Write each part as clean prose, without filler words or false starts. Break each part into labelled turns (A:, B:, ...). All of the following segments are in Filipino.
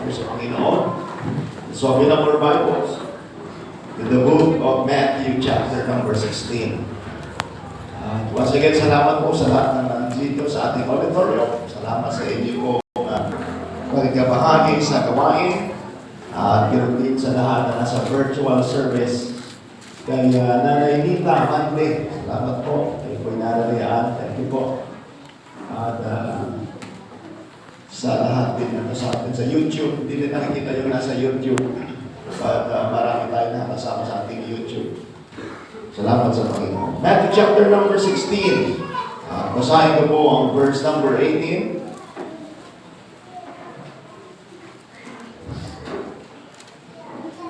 A: po sa Panginoon. So, open up our Bibles in the book of Matthew chapter number 16. Once again, salamat po sa lahat na nandito sa ating auditorium. Salamat sa inyo po na magkabahagi sa gawain. At ganoon din sa lahat na nasa virtual service. Kay Nanay Nita Mante, salamat po. Kayo po'y nararayaan. Thank you po. At sa lahat din na sa atin sa YouTube, hindi din nakikita yung nasa YouTube. But marami tayo na kasama sa ating YouTube. Salamat sa Panginoon. Matthew chapter number 16. Basahin ko po ang verse number 18.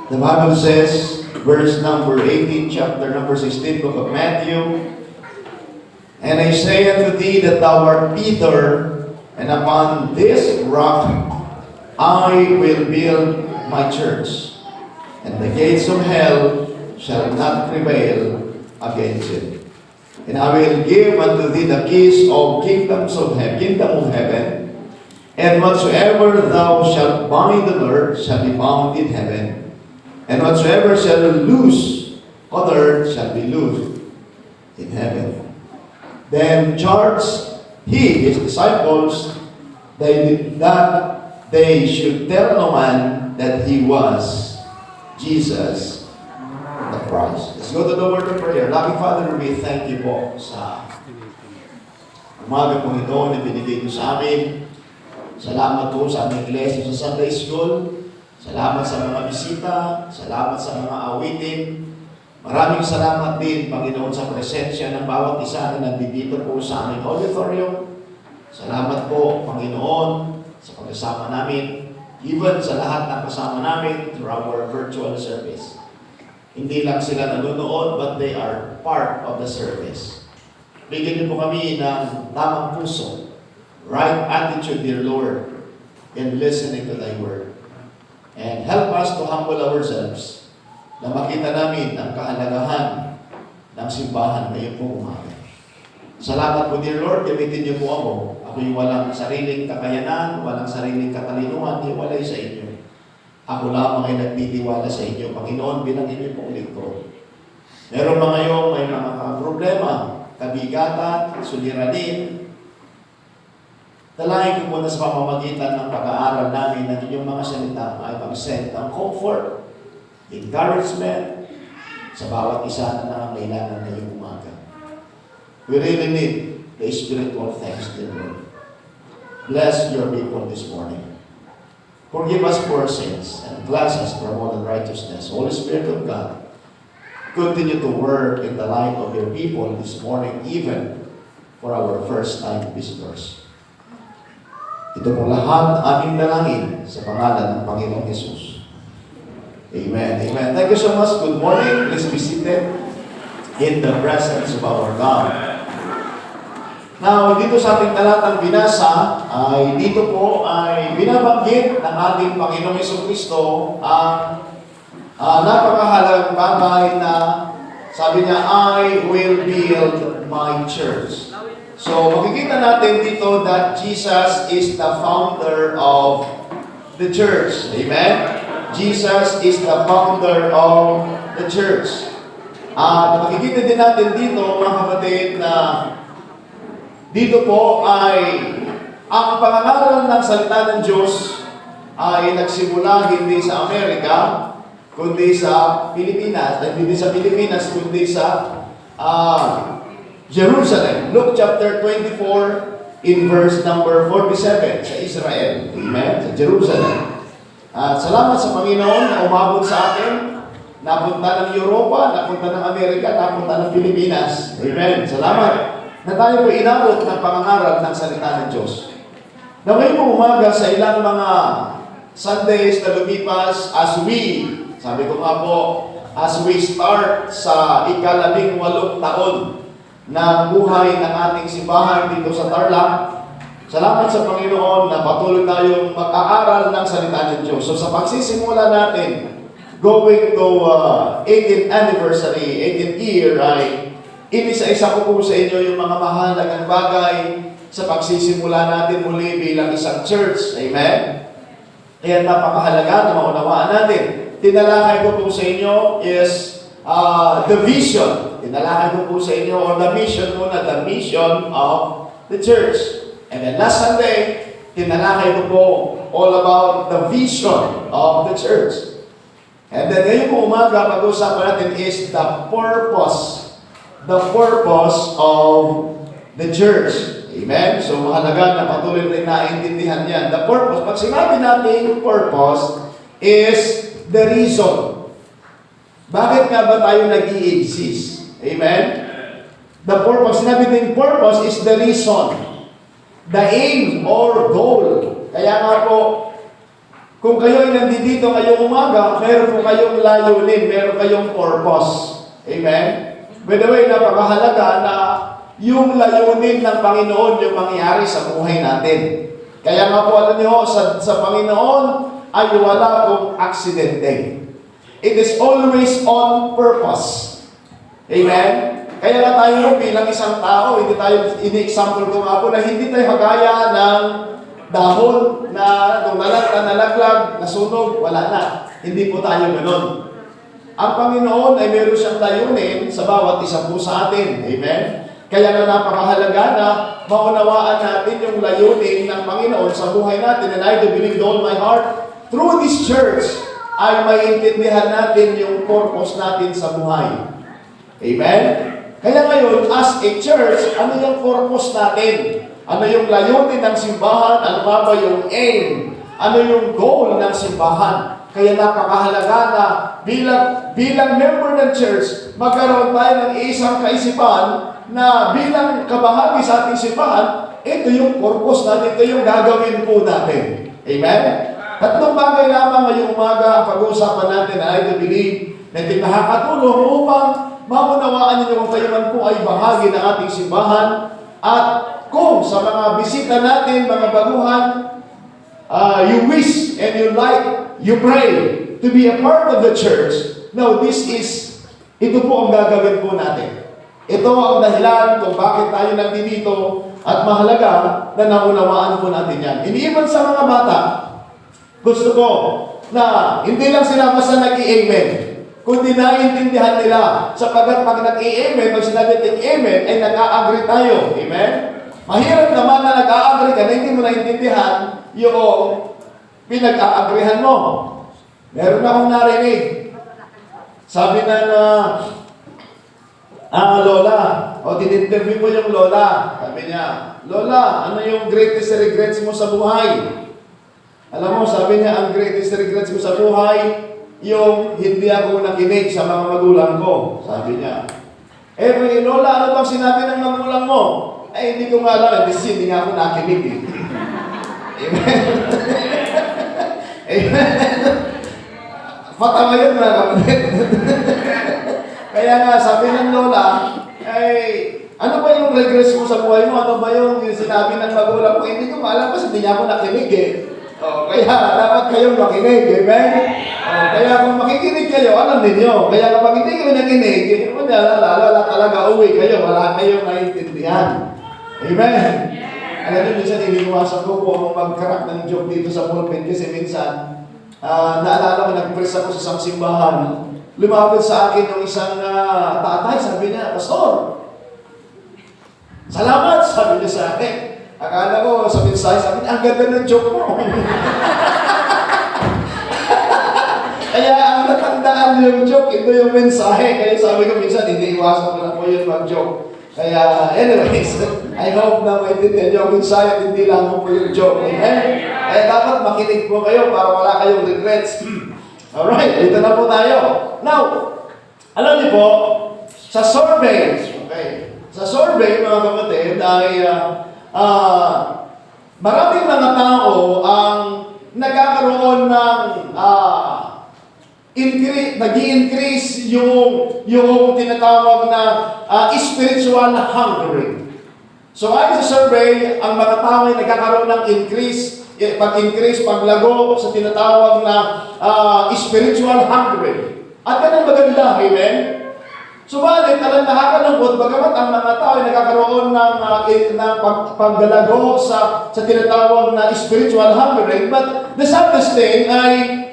A: The Bible says, verse number 18, chapter number 16, book of Matthew, "And I say unto thee that thou art Peter, and upon this rock I will build my church, and the gates of hell shall not prevail against it. And I will give unto thee the keys of kingdom of heaven, and whatsoever thou shalt bind on earth shall be bound in heaven, and whatsoever shall loose on earth shall be loosed in heaven." Then charged he his disciples that they should tell no man that he was Jesus the Christ. Let's go to the word of prayer. Loving Father, we thank you po sa umaga po ito na binigay niyo sa amin. Salamat po sa aming iglesia sa Sunday School. Salamat sa mga bisita. Salamat sa mga awitin. Maraming salamat din, Panginoon, sa presensya ng bawat isa na nandito po sa aming auditorium. Salamat po, Panginoon, sa pagkasama namin, even sa lahat ng kasama namin through our virtual service. Hindi lang sila nanonood, but they are part of the service. Bigyan niyo po kami ng tamang puso, right attitude, dear Lord, in listening to Thy Word. And help us to humble ourselves na makita namin ang kahalagahan ng simbahan ngayon po umaga. Salamat po, dear Lord, gamitin niyo po ako. Ako'y walang sariling kakayanan, walang sariling katalinuhan, hiwalay sa inyo. Ako lamang ay nagtitiwala sa inyo, Panginoon, bilang inyo pong lingkod. Meron mga ngayong may mga problema, kabigatan, suliranin. Dalahin ko muna sa pamamagitan ng pag-aaral namin ng inyong mga salita ay mag-send ng comfort, encouragement sa bawat isa na nangangailangan ngayong umaga. We really need the spiritual thanks, dear Lord. Bless your people this morning. Forgive us for our sins and bless us for all unrighteousness. Holy Spirit of God, continue to work in the life of your people this morning, even for our first-time visitors. Ito po lahat aming dalangin sa pangalan ng Panginoong Jesus. Amen. Amen. Thank you so much. Good morning. Please be seated in the presence of our God. Now, dito sa ating talatang binasa, ay dito po ay binabanggit ng ating Panginoong Jesucristo ang napakahalagang bagay na sabi niya, "I will build my church." So, makikita natin dito that Jesus is the founder of the church. Amen? Jesus is the founder of the church. At makikita din natin dito, mga kapatid, na dito po ay ang pangangaral ng salita ng Diyos ay nagsimula hindi sa Amerika, kundi sa Pilipinas. Hindi sa Pilipinas, kundi sa Jerusalem. Luke chapter 24 in verse number 47 sa Israel. Amen? Sa Jerusalem. At salamat sa Panginoon na umabot sa atin. Napunta ng Europa, napunta ng Amerika, napunta ng Pilipinas. Amen? Salamat na tayo po inabot ng pangangaral ng salita ng Diyos. Na ngayon po umaga sa ilang mga Sundays na lumipas sabi ko nga po, as we start sa ika-18 taon na buhay ng ating simbahan dito sa Tarlac, salamat sa Panginoon na patuloy tayong mag-aaral ng salita ng Diyos. So sa pagsisimula natin, going to 18th anniversary, 18th year, ay inisa-isa ko po sa inyo yung mga mahalagang bagay sa pagsisimula natin muli bilang isang church. Amen? Kaya napakahalaga na maunawaan natin. Tinalakay ko po sa inyo is the vision. Tinalakay ko po sa inyo, or the mission muna, the mission of the church. And then last Sunday, tinalakay ko po all about the vision of the church. And then ngayong umaga, pag-uusapan natin is the purpose. The purpose of the church. Amen? So mahalaga na patuloy rin naintindihan yan. The purpose, pag sinabi natin purpose, is the reason. Bakit nga ba tayo nag-i-exist? Amen? The purpose, sinabi din purpose is the reason. The aim or goal. Kaya nga po, kung kayo ay nandito ngayong umaga, meron po kayong layunin, meron kayong purpose. Amen? By the way, napakahalaga na yung layunin ng Panginoon yung mangyari sa buhay natin. Kaya nga po, alam niyo, sa Panginoon ay wala pong aksidente. It is always on purpose. Amen? Kaya nga tayo bilang isang tao, ini-example ko nga po na hindi tayo kagaya ng dahon na nung nalaglag, nasunog, wala na. Hindi po tayo ganun. Ang Panginoon ay meron siyang layunin sa bawat isa po sa atin. Amen? Kaya na napakahalaga na maunawaan natin yung layunin ng Panginoon sa buhay natin. And I do believe with all my heart, through this church, ay maintindihan natin yung purpose natin sa buhay. Amen? Kaya ngayon, as a church, ano yung purpose natin? Ano yung layunin ng simbahan? Ano nga ba yung aim? Ano yung goal ng simbahan? Kaya napakahalaga na bilang member ng church, magkaroon tayo ng isang kaisipan na bilang kabahagi sa ating simbahan, ito yung purpose natin, ito yung gagawin po natin. Amen? Tatlong bagay lamang ngayong umaga ang pag-uusapan natin, I do believe na ito nakakatulong upang maunawaan ninyo kung kayo man po ay bahagi ng ating simbahan, at kung sa mga bisita natin, mga baguhan, you wish and you like, you pray to be a part of the church. Now, ito po ang gagawin po natin. Ito ang dahilan kung bakit tayo nandito, at mahalaga na naunawaan po natin yan. Iniiban sa mga bata, gusto ko na hindi lang sila basta nag-i-amen, kundi naiintindihan nila. Sapagkat pag nag-i-amen, pag sinabi natin amen, ay nag-a-agree tayo. Amen? Mahirap naman na nag-a-agree ka na hindi mo naiintindihan yung pinag-a-agreehan mo. Meron akong narinig. Sabi lola, tininterview ko yung lola. Sabi niya, Lola, ano yung greatest regrets mo sa buhay? Alam mo, sabi niya, ang greatest regrets ko sa buhay, yung hindi ako nakinig sa mga magulang ko. Sabi niya. Lola, ano bang sinabi ng magulang mo? Hindi ko nga alam. Hindi nga ako nakinig eh. Amen. Amen. Patama yun mga kapatid. Kaya nga, sabi ng lola, ano ba yung regrets mo sa buhay mo? Ano ba yung sinabi ng magulang mo? Hindi ko alam kasi hindi niya ako nakinig eh. Kaya dapat kayong makinig, amen? Kaya kung makikinig kayo, alam ninyo. Kaya kapag hindi kayo nakinig, wala talaga uwi kayo, wala kayong naiintindihan. Amen? Alam niyo, minsan iniwasan ko po kung mag-crack ng joke dito sa pulpit kasi minsan, naalala ko, nag-press ako sa isang simbahan, lumapit sa akin yung isang tatay, sabi niya, Pastor, salamat, sabi niya sa akin. Akala ko sa mensahe, sabi niya, ang ganda ng joke mo. Kaya ang natandaan yung joke, ito yung mensahe. Kaya sabi ko minsan, hindi iwasan ko na po yun mag-joke. Kaya anyways, I hope na maintindihan niyo ang mensahe, hindi lang po yung joke. Amen? Kaya dapat makinig po kayo para wala kayong regrets. Alright, dito na po tayo. Now, alam niyo po, sa survey, sa survey mga kapatid ay maraming mga tao ang nagkakaroon ng nag-i-increase yung tinatawag na spiritual hungry. So ayon sa survey, ang mga tao ay nagkakaroon ng pag-increase, paglago sa tinatawag na spiritual hungry. At yan ang maganda, amen? Subalit, alam nakakalungkot, bagamat ang mga tao ay nagkakaroon ng paggalago sa tinatawag na spiritual hungering, but the saddest thing ay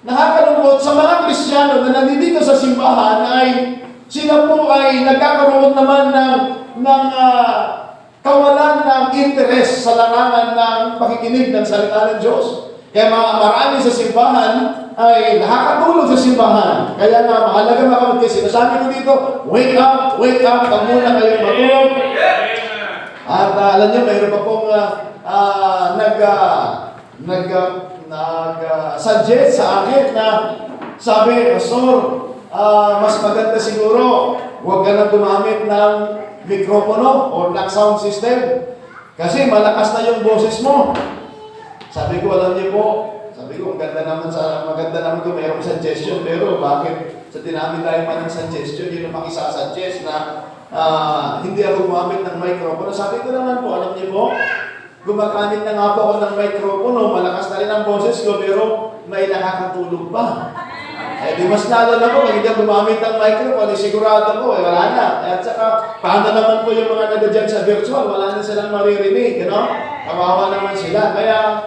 A: nakakalungkot sa mga Kristiyano na nandito sa simbahan ay sila po ay nagkakaroon naman ng kawalan ng interes sa larangan ng pakikinig ng salita ng Diyos. Kaya marami sa simbahan ay nakakatulog sa simbahan. Kaya nga mahalaga mga kapatid, kasi sinasabi ko dito, wake up, kang muna kayong matulog. At alam niyo, mayroon pa pong nag-suggest sa akin na sabi, Pastor, mas maganda siguro, huwag ka na gumamit ng mikropono o ng sound system. Kasi malakas na yung boses mo. Sabi ko, alam niyo po, maganda naman kung mayroong suggestion, pero bakit sa dinami tayo pa ng suggestion, yun ang makisasuggest na hindi ako gumamit ng microphone. Sabi ko naman po, alam niyo po, gumagamit na nga po ako ng microphone, malakas na rin ang boses ko, pero may nakakatulog pa. Eh di mas lalo na po, pag hindi ako gumamit ng microphone, sigurado po, wala na. At saka, paano naman po yung mga nagdadyan sa virtual, wala na silang maririnig, kawawa naman sila. Kaya,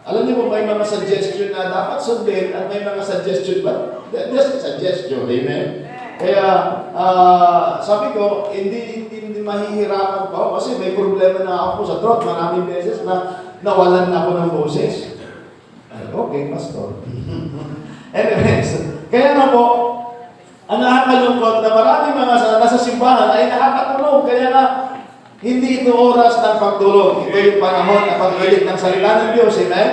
A: alam niyo po, may mga suggestion na dapat sundin at may mga suggestion ba? Just a suggestion, amen? Kaya, sabi ko, hindi mahihirapan pa ako kasi may problema na ako sa throat. Maraming beses na nawalan na ako ng boses. Okay, Pastor. Anyways, kaya nga po, ang nakakalungkot na maraming mga nasa simbahan ay nakakatulog. Kaya nga, hindi ito oras ng pagtulog. Ito yung panahon na pagbalik ng salita ng Diyos. Amen?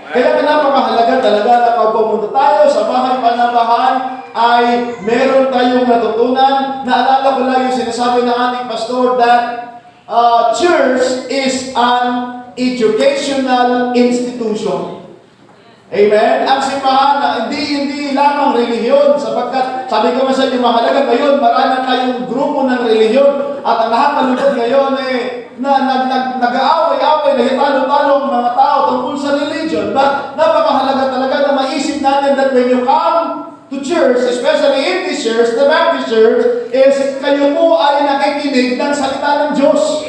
A: Kaya napakahalaga talaga na pag pumunta tayo sa bahay panambahan ay meron tayong natutunan. Naalala ko lang yung sinasabi ng ating pastor that church is an educational institution. Amen? Ang simbahan na hindi lamang relihiyon sapagkat sabi ko sa inyo mahalaga ngayon marami tayong grupo ng relihiyon at ang nakakalungkot ngayon nag-aaway-aaway, nagtalo-talo ang mga tao tungkol sa religion. But napakahalaga talaga na maisip natin that when you come to church, especially in this church, the Baptist Church, is kayo po ay nakikinig ng salita ng Diyos.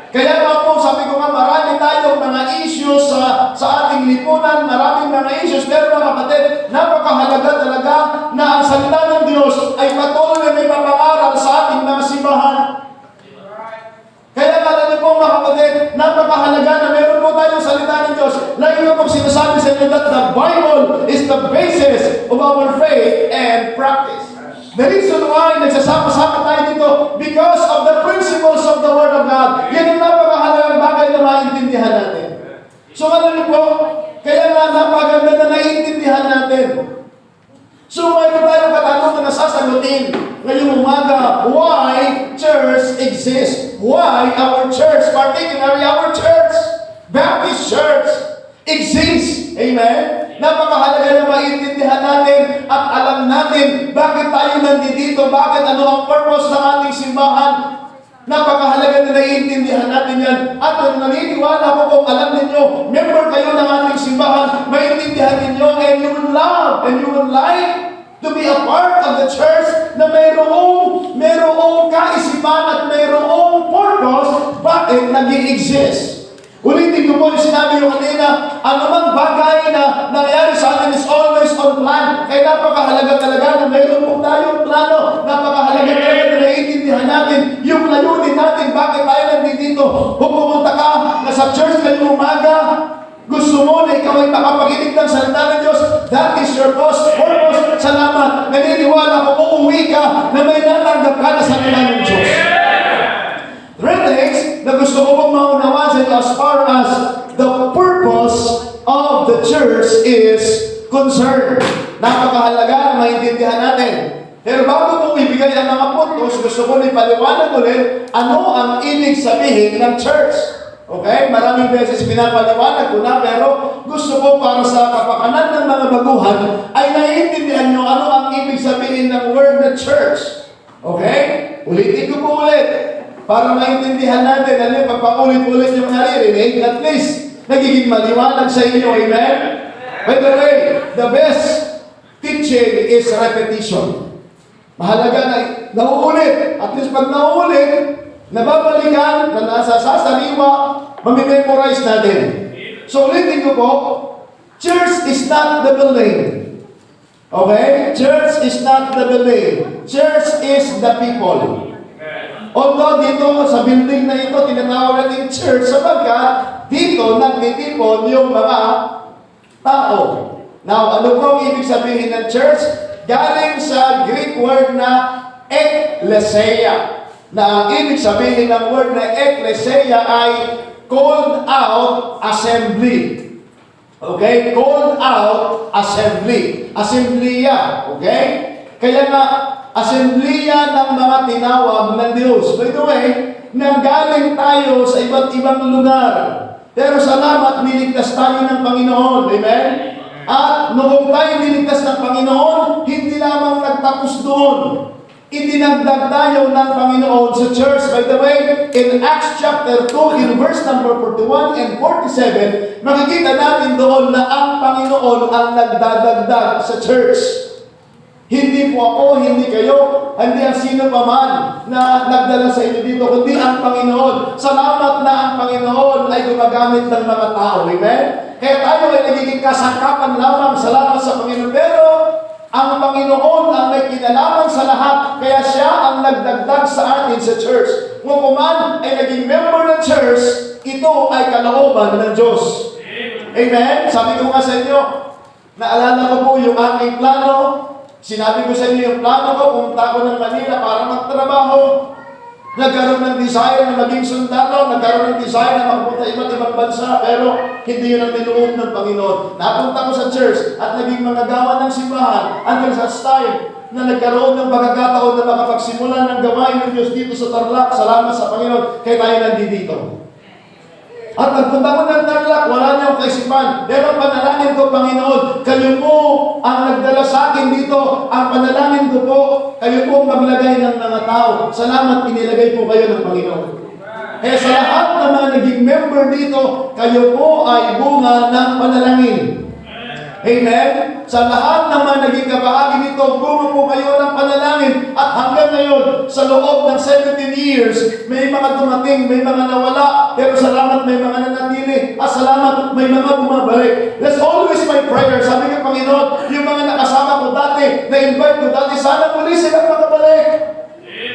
A: Kaya nga po, sabi ko nga, marami tayong mga issues sa ating lipunan, maraming mga issues, pero mga kapatid, napakahalaga talaga na ang salita ng Diyos ay patuloy na may papangaral sa ating mga simbahan. Kaya nga natin po mga kapatid, napakahalaga na meron po tayong salita ng Diyos. Lagi ko pong sinasabi sa inyo that the Bible is the basis of our faith and practice. The reason why nagsasama-sama tayo dito, because of the principles of the Word of God. Yan yung napakahalagang bagay na maintindihan natin. So ano niyo po, kaya nga napakaganda na naiintindihan natin. So mayroon tayong katanungan na sasagutin ngayong umaga, why church exists? Why our church, particularly our church, Baptist Church, exists? Amen? Napakahalaga na maintindihan natin at alam natin bakit tayo nandito, bakit ano ang purpose ng ating simbahan. Napakahalaga na naiintindihan natin yan. At kung naniniwala ko kung alam ninyo, member kayo ng ating simbahan, maintindihan ninyo and you will love and you will like to be a part of the church na mayroong kaisipan at mayroong purpose bakit nag-i-exist. Ulitin ko po yung sinabi yung kanina, anumang bagay na nangyari sa atin is always on plan. Kaya napakahalaga talaga na mayroon po tayong plano. Napakahalaga talaga na naiintindihan natin yung layunin natin. Bakit tayo nandito? Kung pumunta ka na sa church ngayong umaga, gusto mo na ikaw ay makapakinig ng salita ng Diyos, that is your purpose. Salamat. Naniniwala ko, uuwi ka na may natanggap ka na salita ng Diyos. Three things na gusto ko pong maunawaan sa inyo as far as the purpose of the church is concerned. Napakahalaga na maintindihan natin. Pero bago kong ibigay ang mga puntos, gusto ko ipaliwanag ulit ano ang ibig sabihin ng church. Okay? Maraming beses pinapaliwanag ko na, pero gusto ko para sa kapakanan ng mga baguhan ay naiintindihan nyo ano ang ibig sabihin ng word na church. Okay? Ulitin ko po ulit. Para maintindihan natin, ano yung pagpaulit-ulit yung naririnig, at least, nagiging maliwanag sa inyo, amen? By the way, the best teaching is repetition. Mahalaga na nauulit. At least pag nauulit, nababalikan na nasa sasaliwa, mamimemorize natin. So ulitin ko po, church is not the building. Okay? Church is not the building. Church is the people. Although dito sa building na ito, tinatawag natin church sapagkat dito nagtitipon yung mga tao. Now, ano po ang ibig sabihin ng church? Galing sa Greek word na ekklesia. Na ang ibig sabihin ng word na ekklesia ay called out assembly. Okay? Called out assembly. Assembleya. Okay? Kaya nga, assembleya ng mga tinawag ng Diyos. By the way, nanggaling tayo sa iba't ibang lugar. Pero salamat, niligtas tayo ng Panginoon. Amen? At noong tayo niligtas ng Panginoon, hindi lamang nagtapos doon. Idinagdag tayo ng Panginoon sa church. By the way, in Acts chapter 2, in verse number 41 and 47, makikita natin doon na ang Panginoon ang nagdadagdag sa church. Hindi po ako, hindi kayo, hindi ang sino pa man na nagdala sa inyo dito, kundi ang Panginoon. Salamat na ang Panginoon ay gumagamit ng mga tao. Amen? Kaya tayo ay nagiging kasangkapan lamang, salamat sa Panginoon. Pero ang Panginoon ang may kinalaman sa lahat, kaya siya ang nagdagdag sa atin sa church. Kung man ay naging member ng church, ito ay kalooban ng Diyos. Amen? Sabi ko nga sa inyo, naalala ko po yung aking plano. Sinabi ko sa inyo yung plano ko, pumunta ko ng Manila para magtrabaho. Nagkaroon ng desire na maging sundalo, nagkaroon ng desire na magpunta iba't ibang bansa, pero hindi yun ang tinulong ng Panginoon. Napunta ko sa church at naging managawa ng simbahan hanggang sa time na nagkaroon ng pagkakataon na makapagsimula ng gawain ng Diyos dito sa Tarlac. Salamat sa Panginoon, kaya tayo nandito. At pagpunta ko ng Tarlac, wala niyo kaisipan. Pero panalangin ko, Panginoon, kayo po ang nagdala sa akin dito. Ang panalangin ko po, kayo po maglagay ng mga tao. Salamat, inilagay po kayo ng Panginoon. Kaya sa lahat ng mga naging member dito, kayo po ay bunga ng panalangin. Amen? Sa lahat ng mga naging kabahagi nito, bunga po kayo ng panalangin. At hanggang ngayon, sa loob ng 17 years, may mga dumating, may mga nawala, pero salamat may mga nanatili. At salamat may mga bumabalik. That's always my prayer. Sabi ko, Panginoon, yung mga nakasama ko dati, na-invite ko dati, sana muli silang makabalik.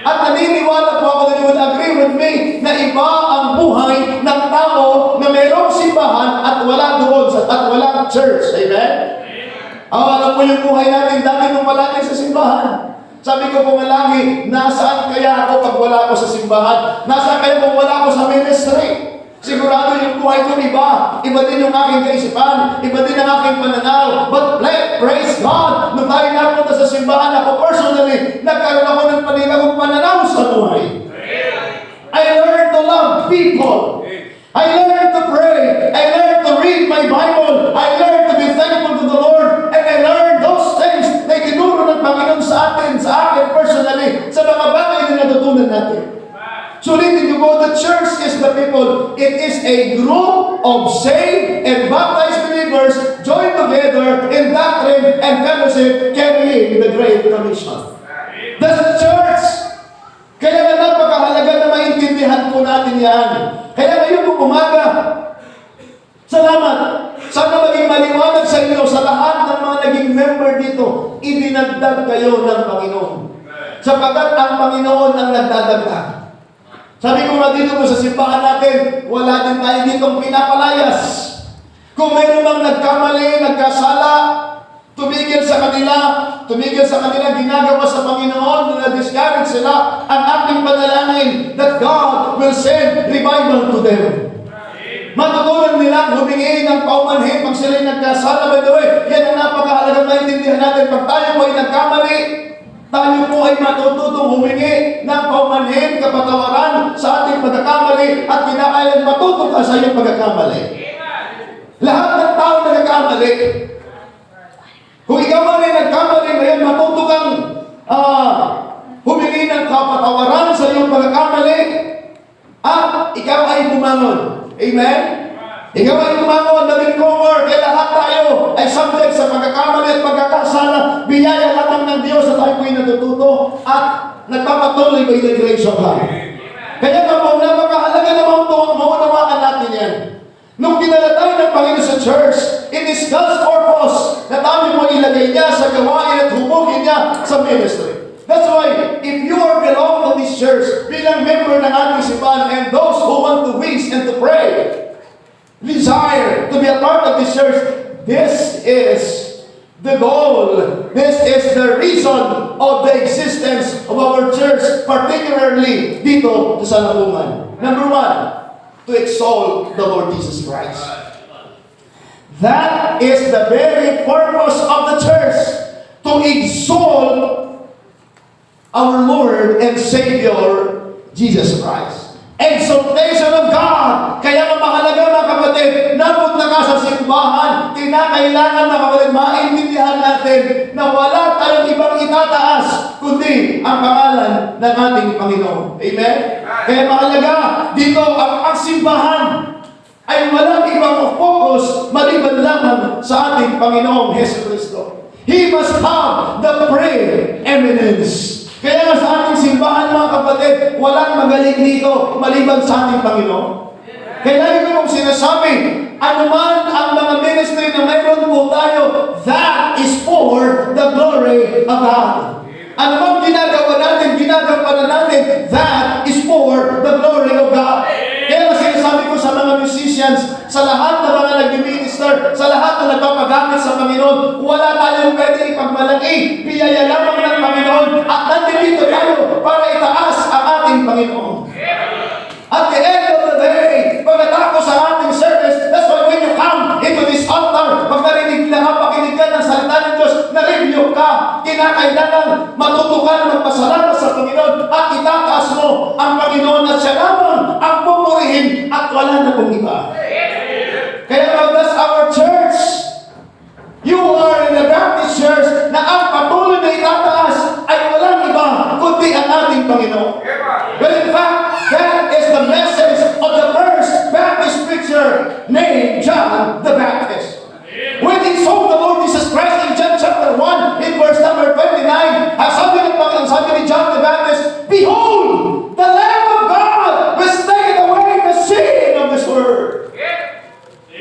A: At naniniwala po ako na you would agree with me na iba ang buhay ng tao na mayroong simbahan at wala doon at walang church. Amen? Alam mo yung buhay natin dati nung malaki sa simbahan. Sabi ko po malagi, nasaan kaya ako pag wala ako sa simbahan? Nasaan kaya kung wala ako sa ministry? Sigurado yung buhay ko iba. Iba din yung aking kaisipan. Iba din ang aking pananaw. But praise God, nung tayo napunta sa simbahan, ako personally, nagkaroon ako ng panibagong pananaw sa buhay. I learned to love people. I learned to pray. I learned to read my Bible. I learned to be thankful to the Lord. And I learned those things na itinuro ng Panginoon sa akin personally, sa mga bagay na natutunan natin. Sulitin niyo po, the church is the people. It is a group of saved and baptized believers joined together in doctrine and fellowship carrying the Great Commission. That's the church. Kaya nga napakahalaga na maintindihan po natin yan. Kaya ngayon po umaga, salamat. Sana maging maliwanag sa inyo sa lahat ng mga naging member dito, idinagdag kayo ng Panginoon. Sapagkat ang Panginoon ang nagdadagdag. Sabi ko nga dito po sa simbahan natin, wala din tayo ditong pinapalayas. Kung mayroon mang nagkamali, nagkasala, tumigil sa kanila ginagawa sa Panginoon, na na-discourage sila, ang ating panalangin that God will send revival to them. Matutunan nilang humingi ng paumanhin pag sila'y nagkasala. By the way, yan ang napakahalagang maintindihan natin. Pag tayo po ay nagkamali, tayo po ay matututong humingi ng paumanhin, kapatawaran sa ating pagkakamali at kinakailan matuto ka sa iyong pagkakamali. Lahat ng tao nagkakamali. Kung ikaw man ay nagkamali, ngayon matuto kang humingi ng kapatawaran sa iyong pagkakamali at ikaw ay bumangon. Amen? Ikaw ay tumangon na recover, kaya lahat tayo ay subject sa pagkakamali at pagkakasala. Biyaya lamang ng Diyos at tayo po'y natututo. patuloy by the grace of God. Kaya nga po, napakahalaga naman ito ang maunawakan natin yan. Nung dinala tayo ng Panginoon sa church, it is God's purpose na tayo mo ilagay niya sa gawain at hubugin niya sa ministry. That's why, if you are belong to this church, bilang member ng ating simbahan, and those who want to wish and to pray, desire to be a part of this church, this is the goal. This is the reason of the existence of our church, particularly dito sa Sanabungan. Number one, to exalt the Lord Jesus Christ. That is the very purpose of the church, to exalt our Lord and Savior, Jesus Christ. Exaltation of God. Kaya ang mahalaga mga kapatid, napunta ka sa simbahan, kinakailangan mga kapatid, maintindihan natin na wala tayong ibang itataas, kundi ang pangalan ng ating Panginoon. Amen? Kaya mahalaga, dito ang simbahan ay walang ibang focus maliban lamang sa ating Panginoong Hesus Kristo. He must have the preeminence. Kaya nga sa ating simbahan mga kapatid, walang magaling dito maliban sa ating Panginoon. Kaya lagi ko mong sinasabi, anuman ang mga ministry na mayroon po tayo, that is for the glory of God. Anumang ginagawa natin, ginagawa natin, that is for the glory of God. Kaya nga sinasabi ko sa mga musicians, sa lahat ng mga nag-minister, sa lahat na nagpapagamit sa Panginoon, wala tayong pwede ipagmalaki, biyaya lamang ng Panginoon, at nandito tayo para itaas ang ating Panginoon. At the end of the day, pagkatapos sa ating service, that's why when you come into this altar, pag narinig lang, pakinig ka ng salita ng Diyos, na-review ka, kinakailangan matutukan, magpasalamat sa Panginoon, at itataas mo ang Panginoon na siya lamang ang pupurihin at wala na pong iba. Kaya that's our church. You are in a Baptist church na ang patuloy na itataas ay walang iba kundi ang ating Panginoon. Well, in fact, that is the message of the first Baptist preacher named John the Baptist. When he saw the Lord Jesus Christ in John chapter 1, in verse number 29, sabi ng Panginoon, sabi ni John the Baptist, "Behold, the Lamb of God which taketh away the sin of this world."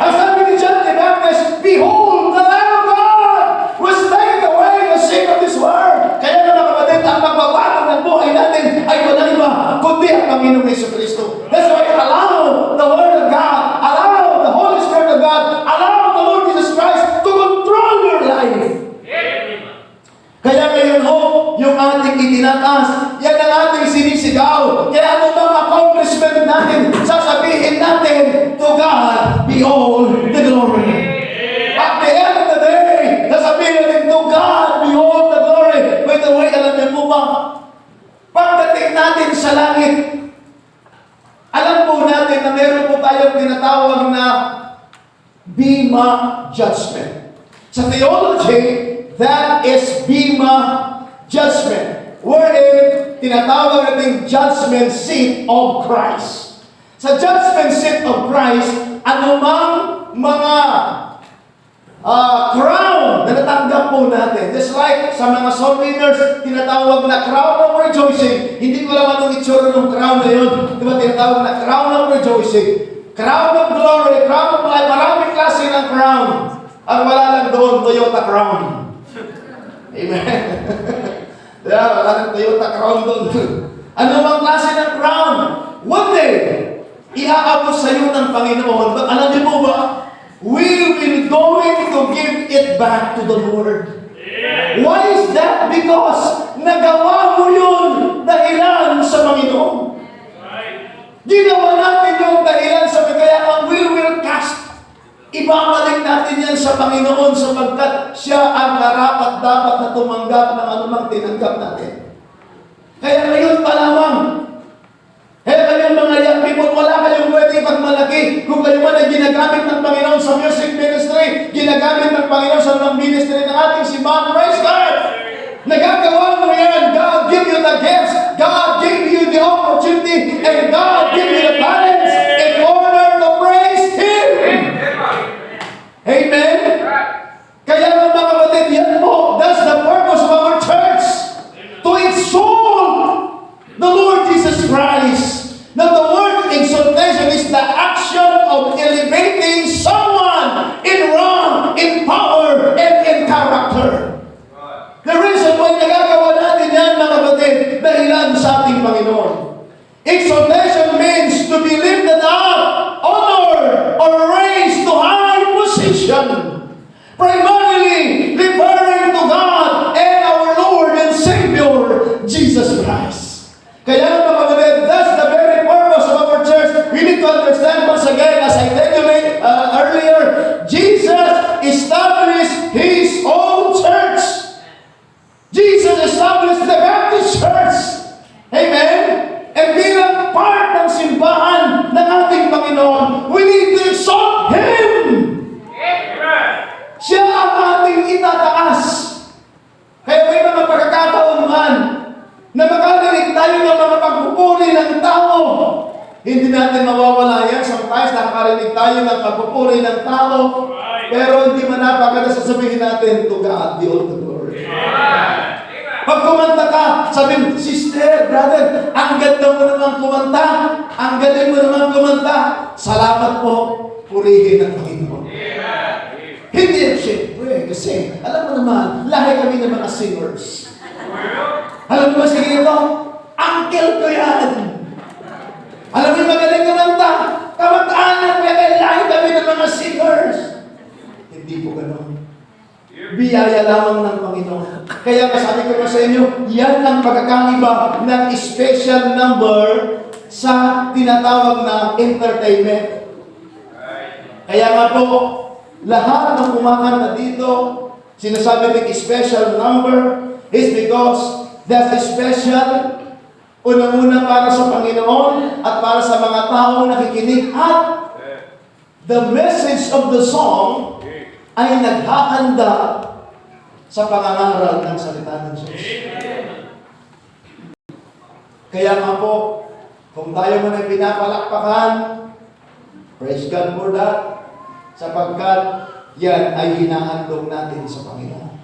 A: Ang sabi ni John the Baptist, "Behold, the Lamb of God which taketh away the sin of this world." Kaya na mga kapatid, ang magbabago ng buhay natin ay walang iba kundi ang Panginoong Jesucristo. That's why allow the Word of God, allow the Holy Spirit of God, allow the Lord Jesus Christ to control your life. Kaya ngayon yung ating itinataas, yan ang ating sinisigaw. Kaya ano bang accomplishment natin, sasabihin natin, to God be all the glory. At the end of the day, sasabihin natin, to God be all the glory. By the way, alam niyo po ba, pagdating natin sa langit, alam po natin na meron po tayong tinatawag na Bema Judgment. Sa theology, that is Bema Judgment, wherein tinatawag natin judgment seat of Christ. Sa judgment seat of Christ, anumang mga crown na natanggap po natin. Just like sa mga soul winners, tinatawag na crown of rejoicing. Hindi ko alam anong itsura ng crown na yun. Diba tinatawag na crown of rejoicing, crown of glory, crown of life. Maraming klase ng crown. Ang wala lang doon, Toyota Crown. Amen. Diba, wala ng Toyota Crown doon. Ano bang klase ng crown? One day, iaabot sa iyo ng Panginoon. But alam niyo po ba, we will going to give it back to the Lord. Why is that? Because nagawa mo yun dahilan sa Panginoon. Ginawa natin yung dahilan sa Panginoon. We will cast. Ibabalik natin yan sa Panginoon sapagkat siya ang karapat-dapat na tumanggap ng anumang tinanggap natin. Kaya ngayon pa lamang, kayong mga young people, wala kayong pwede pagmalaki kung kayo man ay ginagamit ng Panginoon sa music ministry, ginagamit ng Panginoon sa mga ministry ng ating simbahan. Praise God! Nagagawa mo yan. God give you the gifts. God give you the opportunity. And God give you the talents in order to praise Him. Amen? Kaya mga kapatid, yan po, that's the purpose of our church. To exalt salvation. Primarily referring to God and our Lord and Savior, Jesus Christ. Kaya mga kapatid, that's the very purpose of our church. We need to understand once again, as I tell you earlier, Jesus established His own church. Jesus established the Baptist Church. Amen? And bilang part ng simbahan ng ating Panginoon, we need to exalt Him. Siya ang ating itataas. Kaya may mga pagkakataon man na makarinig tayo ng mga pagpupuri ng tao. Hindi natin mawawala yan. Sometimes nakakarinig tayo ng pagpupuri ng tao, pero hindi manapaganda sasabihin natin, to God be all the glory. Pag kumanta ka, sabihin, sister, brother, ang ganda mo naman kumanta, ang galing mo naman kumanta, salamat po, purihin ng Panginoon. Hindi, siyempre, kasi, alam mo naman, lahi kami ng mga singers. Alam mo ba sige ito? Uncle ko yan. Alam mo yung magaling kumanta, kamag-anak ko yan, lahi kami ng mga singers. Hindi po ganun. Biyaya lamang ng Panginoon. Kaya sabi ko sa inyo, yan ang pagkakaiba ng special number sa tinatawag na entertainment. Kaya nga po, lahat ng kumakanta dito, sinasabi ng special number is because that's special, unang-una para sa Panginoon at para sa mga taong nakikinig. At the message of the song ay naghahanda sa pangangaral ng salita ng Diyos. Kaya nga po, kung tayo man ay pinapalakpakan, praise God for that, sapagkat yan ay hinahandog natin sa Panginoon.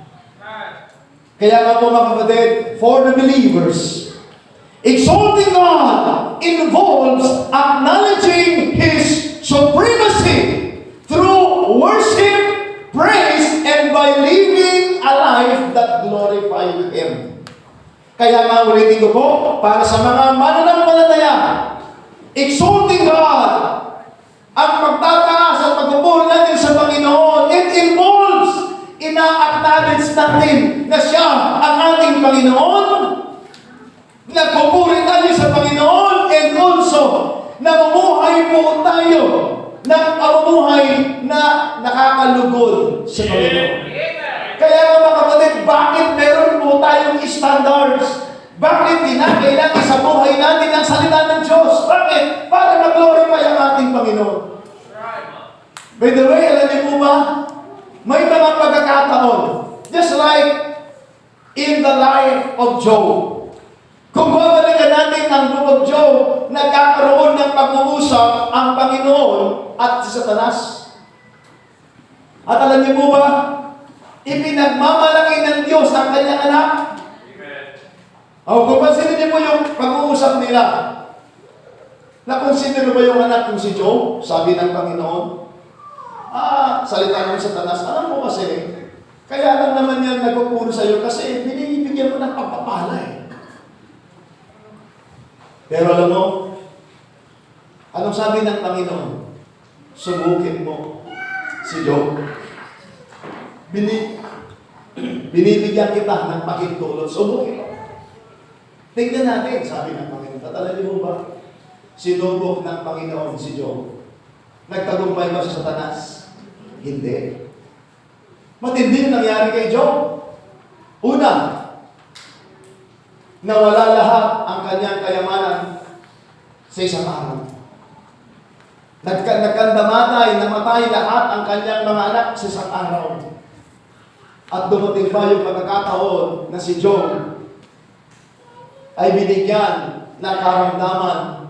A: Kaya nga po mga kapatid, for the believers, exalting God involves acknowledging His supremacy through worship, praise, and by living a life that glorifies Him. Kaya nga ulitin ko po, para sa mga mananampalataya, exalting God, ang pagtataas at pagpupuri natin sa Panginoon, it involves ina-acknowledge natin na Siya ang ating Panginoon, nagpupuri tayo sa Panginoon, and also, namumuhay po tayo ng pamumuhay na nakakalugod sa Panginoon. Kaya mga kapatid, bakit meron po tayong standards? Bakit kinakailangan sa buhay natin ang salita ng Diyos? Bakit? Para mag-glorify ang ating Panginoon. By the way, alam niyo po ba, may mga pagkakataon, just like in the life of Job. Kung babalikan natin ang book of Job, nagkakaroon ng pag-uusap ang Panginoon at si Satanas. At alam niyo po ba, ipinagmamalaki ng Diyos ang kanyang anak. O, kung pansinin niyo po yung pag-uusap nila, nakonsider ba yung anak kong si Job? Sabi ng Panginoon, salita ng Satanas, alam mo kasi, kaya lang naman yan nagpupuro sa iyo kasi binibigyan mo ng pagpapala eh. Pero alam mo, anong sabi ng Panginoon? Subukin mo si Job. Binibigyan kita ng pahintulot. Subukin mo. Tingnan natin, sabi ng Panginoon. Tatala niyo mo ba? Sinubok ng Panginoon si Job. Nagtagumpay ba sa Satanas? Hindi. Matindi yung nangyari kay Job. Una, nawala lahat ang kanyang kayamanan sa isang araw. Nagkandamatay, namatay lahat ang kanyang mga anak sa isang araw. At dumating pa yung pagkakataon na si Job ay binigyan ng karamdaman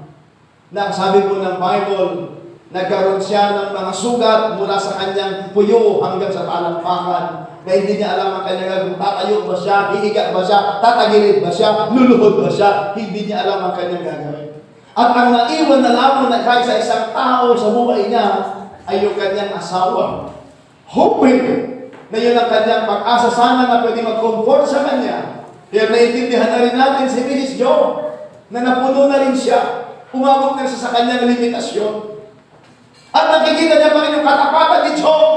A: na sabi po ng Bible, nagkaroon siya ng mga sugat mula sa kanyang puyo hanggang sa talampakan na hindi niya alam ang kanyang kung tatayo ba siya, hihiga ba siya, tatagilid ba siya, luluhod ba siya, hindi niya alam ang kanyang gagawin. At ang naiwan na lamang na kahit sa isang tao sa buhay niya ay yung kanyang asawa. Hoping na yun ang kanyang pag-asa sana na pwede mag-comfort sa kanya. Kaya naiintindihan na rin natin si Mrs. Job na napuno na rin siya. Umabot na siya sa kanyang limitasyon. At nakikita niya pa rin yung katapatan ni Job.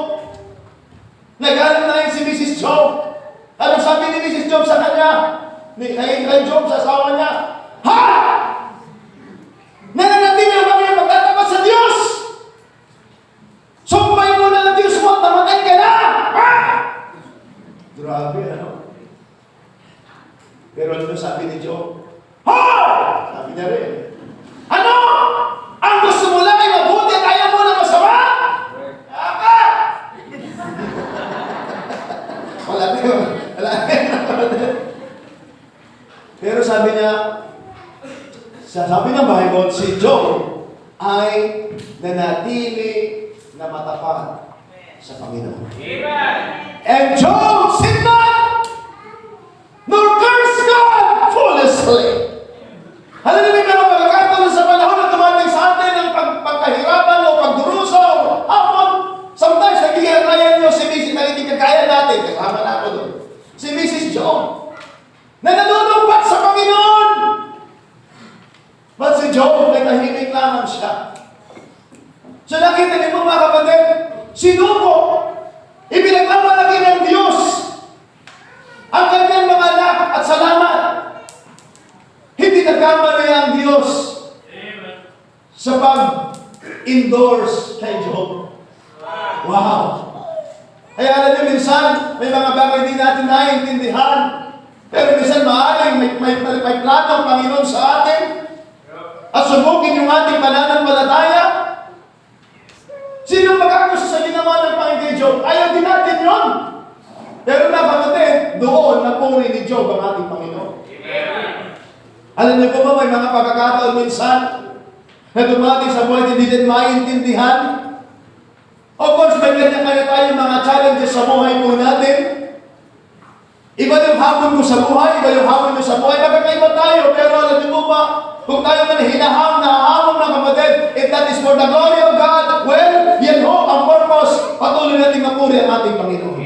A: Mrs. Job. Anong sabi ni Mrs. Job sa kanya? Kay Job, sa asawa niya, ha! Nananatili na kami ang magtatapat sa Diyos! Sumpay mo na ng Diyos mo at namatay ka na! Ha! Grabe, ano? Pero ano sabi ni Job? Ha! Sabi niya rin. Ano? Ang gusto mo lang ay mabuti at ayaw mo na masama? Aka! Wala na yun. Wala na yun. Pero sabi niya, sabi ng Bible, si Job ay nanatili na matapat sa Panginoon. Amen. And Job sinned not, nor cursed God foolishly. Alam niyo mga pagkakataon sa panahon na dumating sa atin ng pagkahirapan o pagdurusa o hamon, sometimes nagigirayan niyo si Mrs. na hindi kagaya natin. Kasama na ako doon. Si Mrs. Job na nanunumpat sa Panginoon. But si Job, may tahimik lamang siya. So nakita niyo mga kapatid, sinuko, ibinagmamalaki ng Diyos ang kanyang mga anak at salamat. Hindi nagkamali ang Diyos sa pag-endorse kay Job. Wow! Kaya alam niyo, minsan, may mga bagay hindi natin naiintindihan. Pero minsan maaaring may plano ang Panginoon sa atin at subukin yung ating pananampalataya. Sino magkakagusto sa ginawa ng Panginoon Job? Ayaw din natin yun. Pero napakatid, doon napuri ni Job ang ating Panginoon. Alam niyo po ba, may mga pagkakataon minsan na dumating sa buhay hindi din maintindihan. Of course, may kanya-kanya tayong mga challenges sa buhay po natin. Iba yung hamon ko sa buhay, iba yung hamon ko sa buhay. Magkakaiba tayo, pero alam niyo po ba, kung tayo man nahamon ng kapatid, if that is for the glory of God, well, yan ho, ang purpose, patuloy natin mapuri ang ating Panginoon.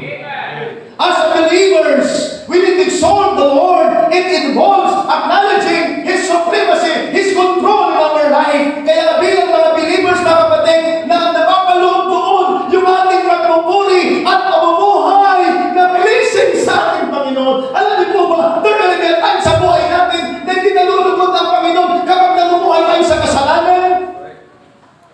A: As believers, we need to exalt the Lord. It involves acknowledging His supremacy, His control in our life. Kaya bilang mga believers na kapatid, na napapaloob doon yung ating pagpupuri at pamumuhay na blessing sa ating Panginoon. Alam niyo po ba, there will be a time sa buhay natin na hindi nalulugod ang Panginoon kapag namumuhay tayo sa kasalanan.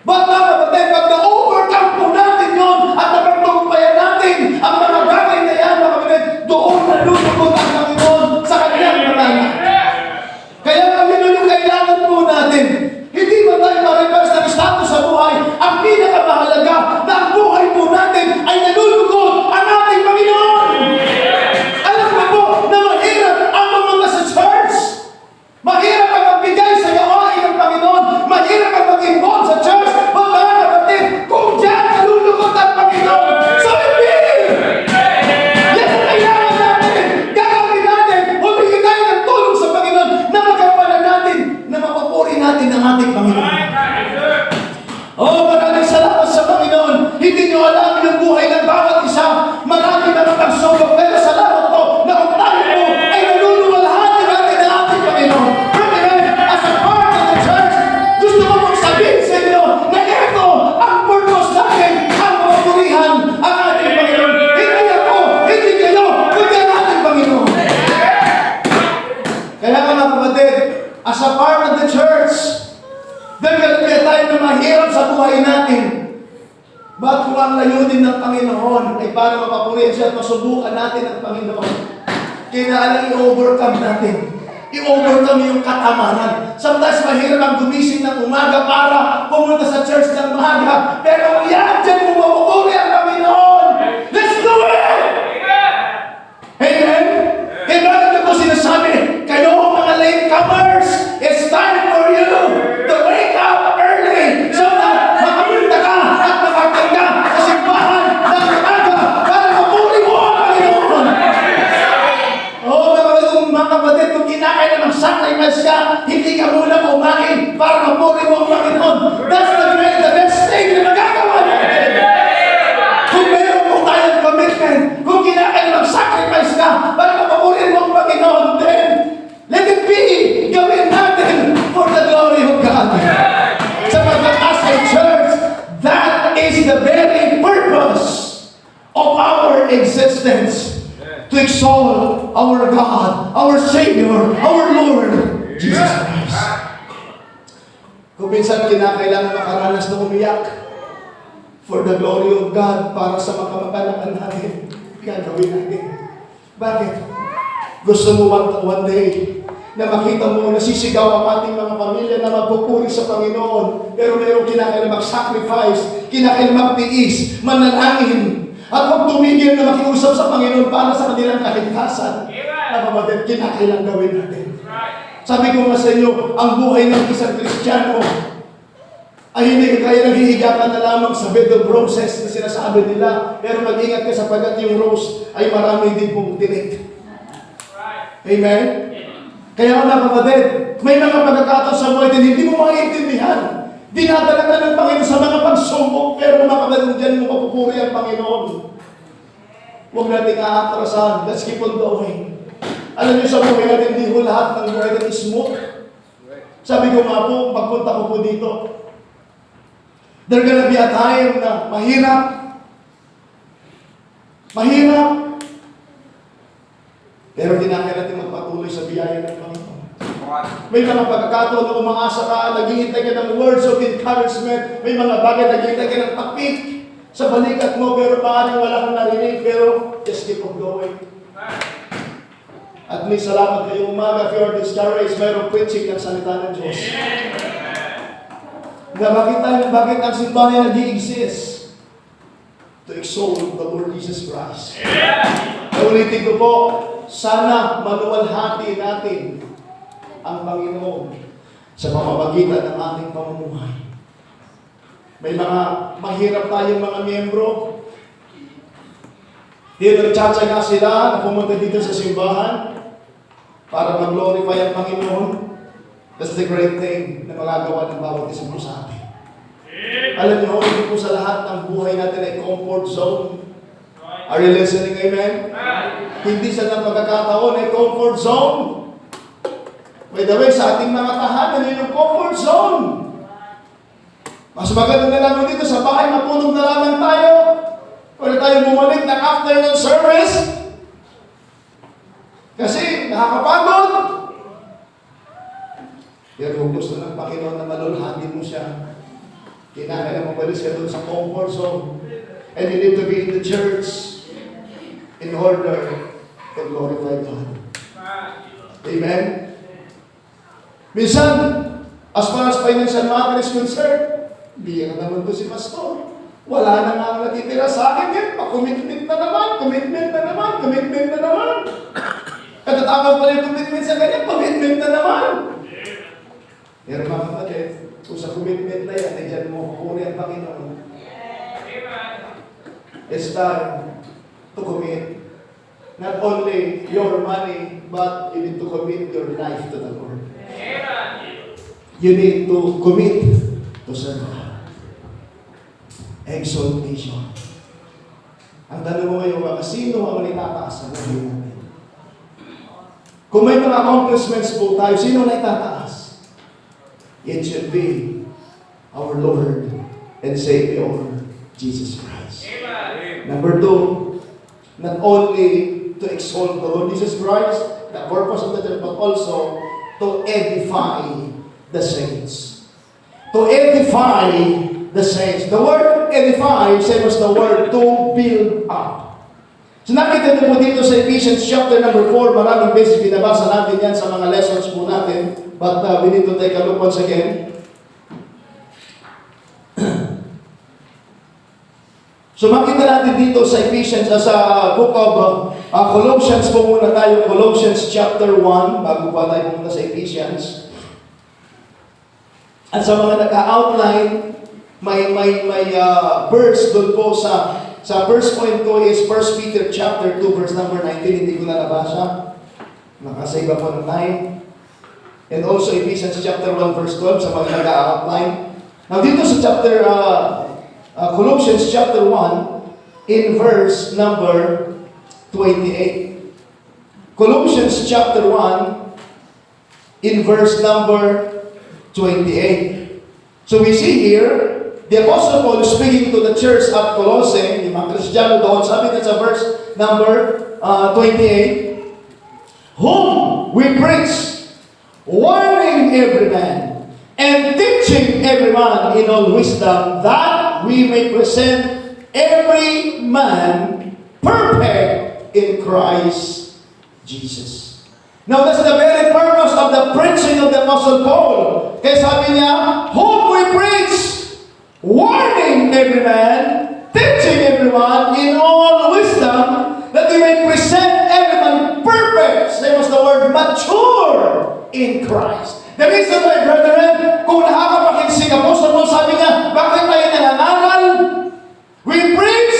A: But mga kapatid, pag na-overcome po natin yun at napagtagumpayan natin ang mga bagay na yan, mga kapatid, doon nalulugod ang Panginoon sa kanyang mga anak. Kaya kami yung kailangan po natin. Hindi ba tayo ma-reverse ng status sa buhay? Ang pinakamahalaga na ang buhay po natin ay nalulugod ang ating Panginoon. Alam mo po na mahirap ang mga sa church. Mahirap ang magbigay sa gawain ng Panginoon. Mahirap ang mag-involve sa church. But mga kapatid, kung diyan nalulugod ang Panginoon, so it be! Yan ang kailangan natin. Gagawin natin. Humingi tayo ng tulong sa Panginoon na magampanan natin, na mapapuri natin ang ating Panginoon. Oh, maraming salamat sa Panginoon. Hindi nyo alam yung buhay ng bawat isa. Marami na makagsubok. Pero salamat po na kung tayo po ay naluluwalhati natin ang ating Panginoon. Amen. As a part of the church, gusto ko mong sabihin sa inyo na ito ang purpose natin, ang mapurihan ang ating Panginoon. Hindi ako, hindi kayo, kundi ang ating Panginoon. Kaya mga kapatid, as a part of the church, dahil kaya tayo na mahirap sa buhay natin. Ba't kung ang layunin ng Panginoon ay para mapapurihan siya at masubukan natin ang Panginoon? Kailangan i-overcome natin. I-overcome yung katamaran. Sometimes mahirap ang gumising ng umaga para pumunta sa church ng umaga. Pero yan, dyan mo mapupuri ang Panginoon. Let's do it! Amen? Kaya bakit na po sinasabi, kayo mga latecomers, it's time for you to wake up early so that makapunta ka at makaganda sa simbahan ng umaga para mapuri mo ang Panginoon. Oh, mga kapatid, kung kinakain na mag-sacrifice ka, hindi ka muna kumain para mapuri mo ang Panginoon. That's the best thing na magagawa natin. Kung meron po tayong commitment, kung kinakain na mag-sacrifice ka para mapuri mo ang Panginoon, then let it be, gawin natin for the glory of God. Sapagkat as a church, that is the very purpose of our existence. to exalt our God, our Savior, our Lord, Jesus Christ. Kung minsan kinakailangan makaranas na umiyak for the glory of God para sa makamaganakan natin, gagawin natin. Bakit? Gusto mo one day na makita mo nasisigaw ang ating mga pamilya na magpupuri sa Panginoon, pero mayroong kinakailangan mag-sacrifice, kinakailangan magtiis, manalangin, at huwag tumigil na makiusap sa Panginoon para sa kanilang kaligtasan. Napamagat, kinakailangan gawin natin. Sabi ko nga sa inyo, ang buhay ng isang Kristiyano ay hindi kaya naghihiga ka na lamang sa bed of roses na sinasabi nila, pero mag-ingat ka sapagkat yung rose ay marami din pong tinik. Amen? Kaya mga kapatid, may mga pagkakataon sa buhay din hindi mo maintindihan. Dinadala ka ng Panginoon sa mga pagsubok, pero mga kapatid, dyan mo mapupuri ang Panginoon. Huwag nating aatrasan. Let's keep on going. Alam niyo sa buhay natin, hindi ko lahat ng buhay natin smooth. Sabi ko nga po, pagpunta ko po dito, there gonna be a time na mahirap. Mahirap. Pero kinakailangan natin magpatuloy sa biyaya ng Panginoon. May mga pagkakataon na umaasa ka, naghihintay ka ng words of encouragement, may mga bagay na naghihintay ka ng tapik sa balikat mo, pero maaaring wala kang narinig, pero just keep on going. At may salamat kayong umaga, if you are discouraged, mayroong preaching ng salita ng Diyos. Bakit ang simbahan ay nag-i-exist? To exalt the Lord Jesus Christ. Ulitin ko po, sana maluwalhati natin ang Panginoon sa pamamagitan ng ating pamumuhay. May mga mahirap tayong mga miyembro. Nagtsatsaga sila na pumunta dito sa simbahan para mag-glorify ang Panginoon. That's the great thing na magagawa ng bawat isa mo sa atin. Alam niyo, hindi po sa lahat ng buhay natin ay comfort zone. Are you listening? Amen? Hindi sa ng pagkakataon ay comfort zone. By the way, sa ating mga tahanan, yun yung comfort zone. Mas maganda na lang dito sa bahay, matulog na lamang tayo. Pwede tayo bumalik ng afternoon service. Kasi nakakapagod. Pero kung gusto ng Panginoon na malulhatin mo siya, kinakailangan mo balis ka doon sa comfort zone. And you need to be in the church in order to glorify God. Amen? Minsan, as far as financial matter is concerned, biyang naman to si pastor. Wala na nga ang natitira sa akin yan. Pa-commitment na naman, commitment na naman, commitment na naman. Katatapos pala yung commitment sa kanya, commitment na naman. Pero mga kapatid, kung sa commitment na yan, ay dyan mo kupuri ang Panginoon. It's time to commit. Not only your money, but you need to commit your life to the Lord. You need to commit to serve God. Exaltation. Ang tanong mo ngayon, sino ang itataas sa buhay natin? Kung may mga accomplishments po tayo, sino na itataas? It should be our Lord and Savior, Jesus Christ. Number 2, not only to exalt the Lord Jesus Christ, the purpose of the church, but also to edify the saints. To edify the saints. The word edify, same as the word to build up. So nakita niyo po dito sa Ephesians chapter number 4, maraming beses binabasa natin yan sa mga lessons po natin, but we need to take a look once again. So makita natin dito sa Ephesians, sa book of Colossians po muna tayo, Colossians chapter 1, bago pa tayo pumunta sa Ephesians. At sa mga nag-outline, may verse doon po sa first point ko is 1 Peter chapter 2 verse number 19, hindi ko na nabasa. Nakasave ako ng time. And also Ephesians chapter 1 verse 12 sa mga nag-outline. Now dito sa chapter Colossians chapter 1 in verse number 28. Colossians chapter 1 in verse number 28. So we see here, the Apostle Paul is speaking to the church at Colossae, yung mga Kristiyano doon, sabi niya sa verse number 28, whom we preach, warning every man, and teaching everyone in all wisdom, that we may present every man perfect in Christ Jesus. Now, that's the very purpose of the preaching of the Apostle Paul. Kaya sabi niya, whom we preach, warning every man, teaching everyone in all wisdom, that we may present everyone perfect, same as the word mature in Christ. The reason why, brethren, kung nakakapakinsig ako sa Paul, sabi niya, bakit tayo nangangaral? We preach,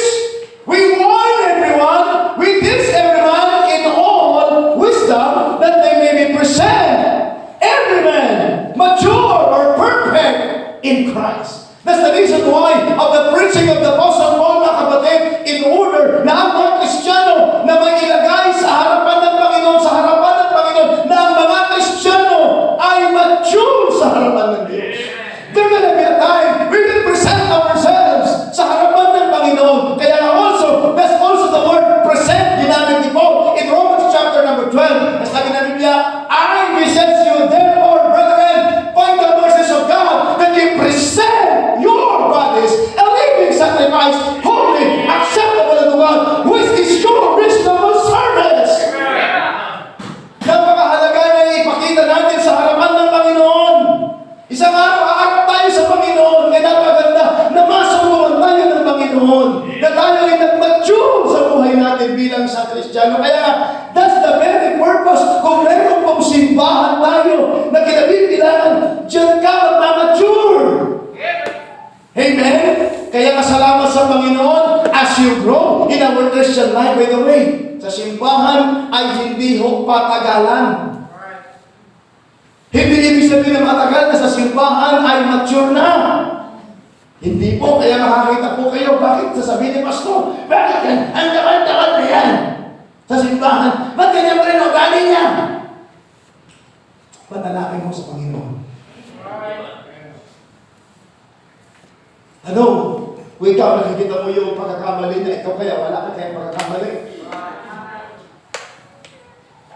A: we warn everyone, we teach everyone in all wisdom, that they may be present, every man, mature or perfect in Christ. That's the reason why of the preaching of the Apostle Paul, mga kapatid, in order na ang mga Kristiyano na may ilagay sa harapan ng Panginoon, sa harapan ng Panginoon, na ang mga Kristiyano ay mature sa harapan ng Diyos. There will be a time we will present ourselves sa harapan ng Panginoon. Kaya also, that's also the word present, ginamit ni Paul in Romans chapter number 12. Sabi na Biblia, I beseech you, therefore, brethren, by the mercies of God, that you present your bodies a living sacrifice, holy, acceptable unto God, which is your reasonable service. Napakahalaga na ipakita natin sa harapan ng Panginoon. Isang araw, aarap tayo sa Panginoon. Kaya napaganda na masuluhan tayo ng Panginoon. Na tayo ay nag-mature sa buhay natin bilang sa Kristiyano. Kaya, that's the very purpose. Kung meron pong simbahan tayo na kinabibilangan, diyan ka magmamature. Amen? Kaya masalamat sa Panginoon as you grow in our Christian life. By the way, sa simbahan ay hindi ho patagalan. Hindi ibig sabihin na matagal na sa simbahan ay mature na. Hindi po, kaya makakita po kayo, bakit sasabihin ni Pastor, bakit yan? Ang tagal-tagal na yan sa simbahan. Ba't ganyan pa rin ang ugali niya? Panalangin mo sa Panginoon. Ano? Kung ikaw nakikita mo yung pagkakamali na ikaw kaya wala ka kayang pagkakamali.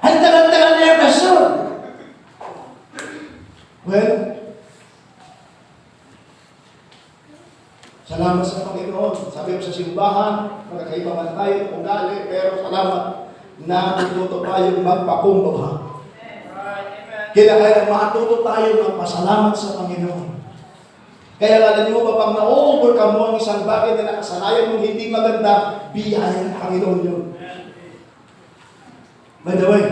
A: Ang tagal-tagal na yan, Pastor. Well, salamat sa Panginoon. Sabi mo sa simbahan, magkakaiba man tayo ng ugali, pero salamat na matuto tayong magpakumbaba. Kaya matuto tayo magpasalamat sa Panginoon. Kaya alam mo ba, pag na-overcome mo ang isang bagay na nakasanayan mong hindi maganda, biyaya ng Panginoon yun. By the way,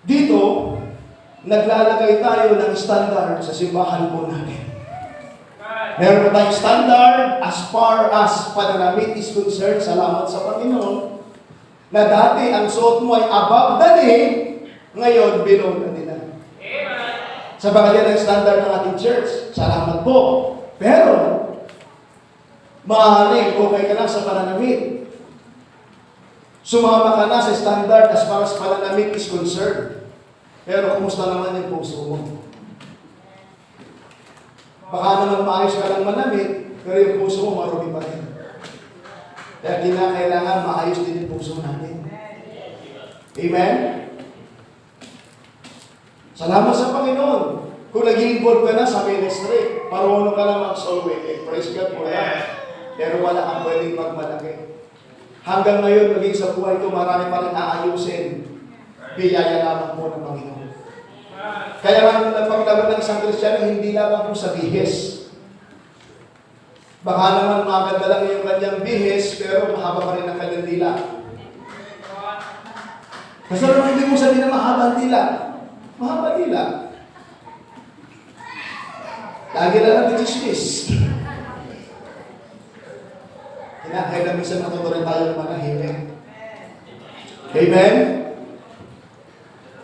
A: dito, naglalagay tayo ng standard sa simbahan po natin. Meron pa tayong standard as far as pananamit is concerned. Salamat sa Panginoon. Na dati ang suot mo ay above the knee, ngayon below the knee na. Sa bagay ng standard ng ating church. Salamat po. Pero, maaaring okay ka lang sa pananamit. Sumama ka na sa standard as far as pananamit is concerned. Pero kumusta naman yung puso mo? Baka naman maayos ka lang manamit, pero yung puso mo marumi pa rin. Kaya kinakailangan maayos din yung puso natin. Amen? Salamat sa Panginoon. Kung nag-involve ka na sa ministry, marunong ka na mag-soul winning. Praise God for that. Pero wala kang pwedeng magmalaki. Hanggang ngayon, maging sa buhay ko, marami pa rin aayusin. Biyaya lamang po ng Panginoon. Kaya ang paglaban ng isang Kristiyano, hindi lamang po sa bihis. Baka naman maganda lang yung kanyang bihis, pero mahaba pa rin ang kanyang dila. Kasi naman hindi mo sabihin na mahaba ang dila. Mahaba dila. Lagi na lang dismiss. Kinakailan minsan natutunan tayo ng manahimik. Amen?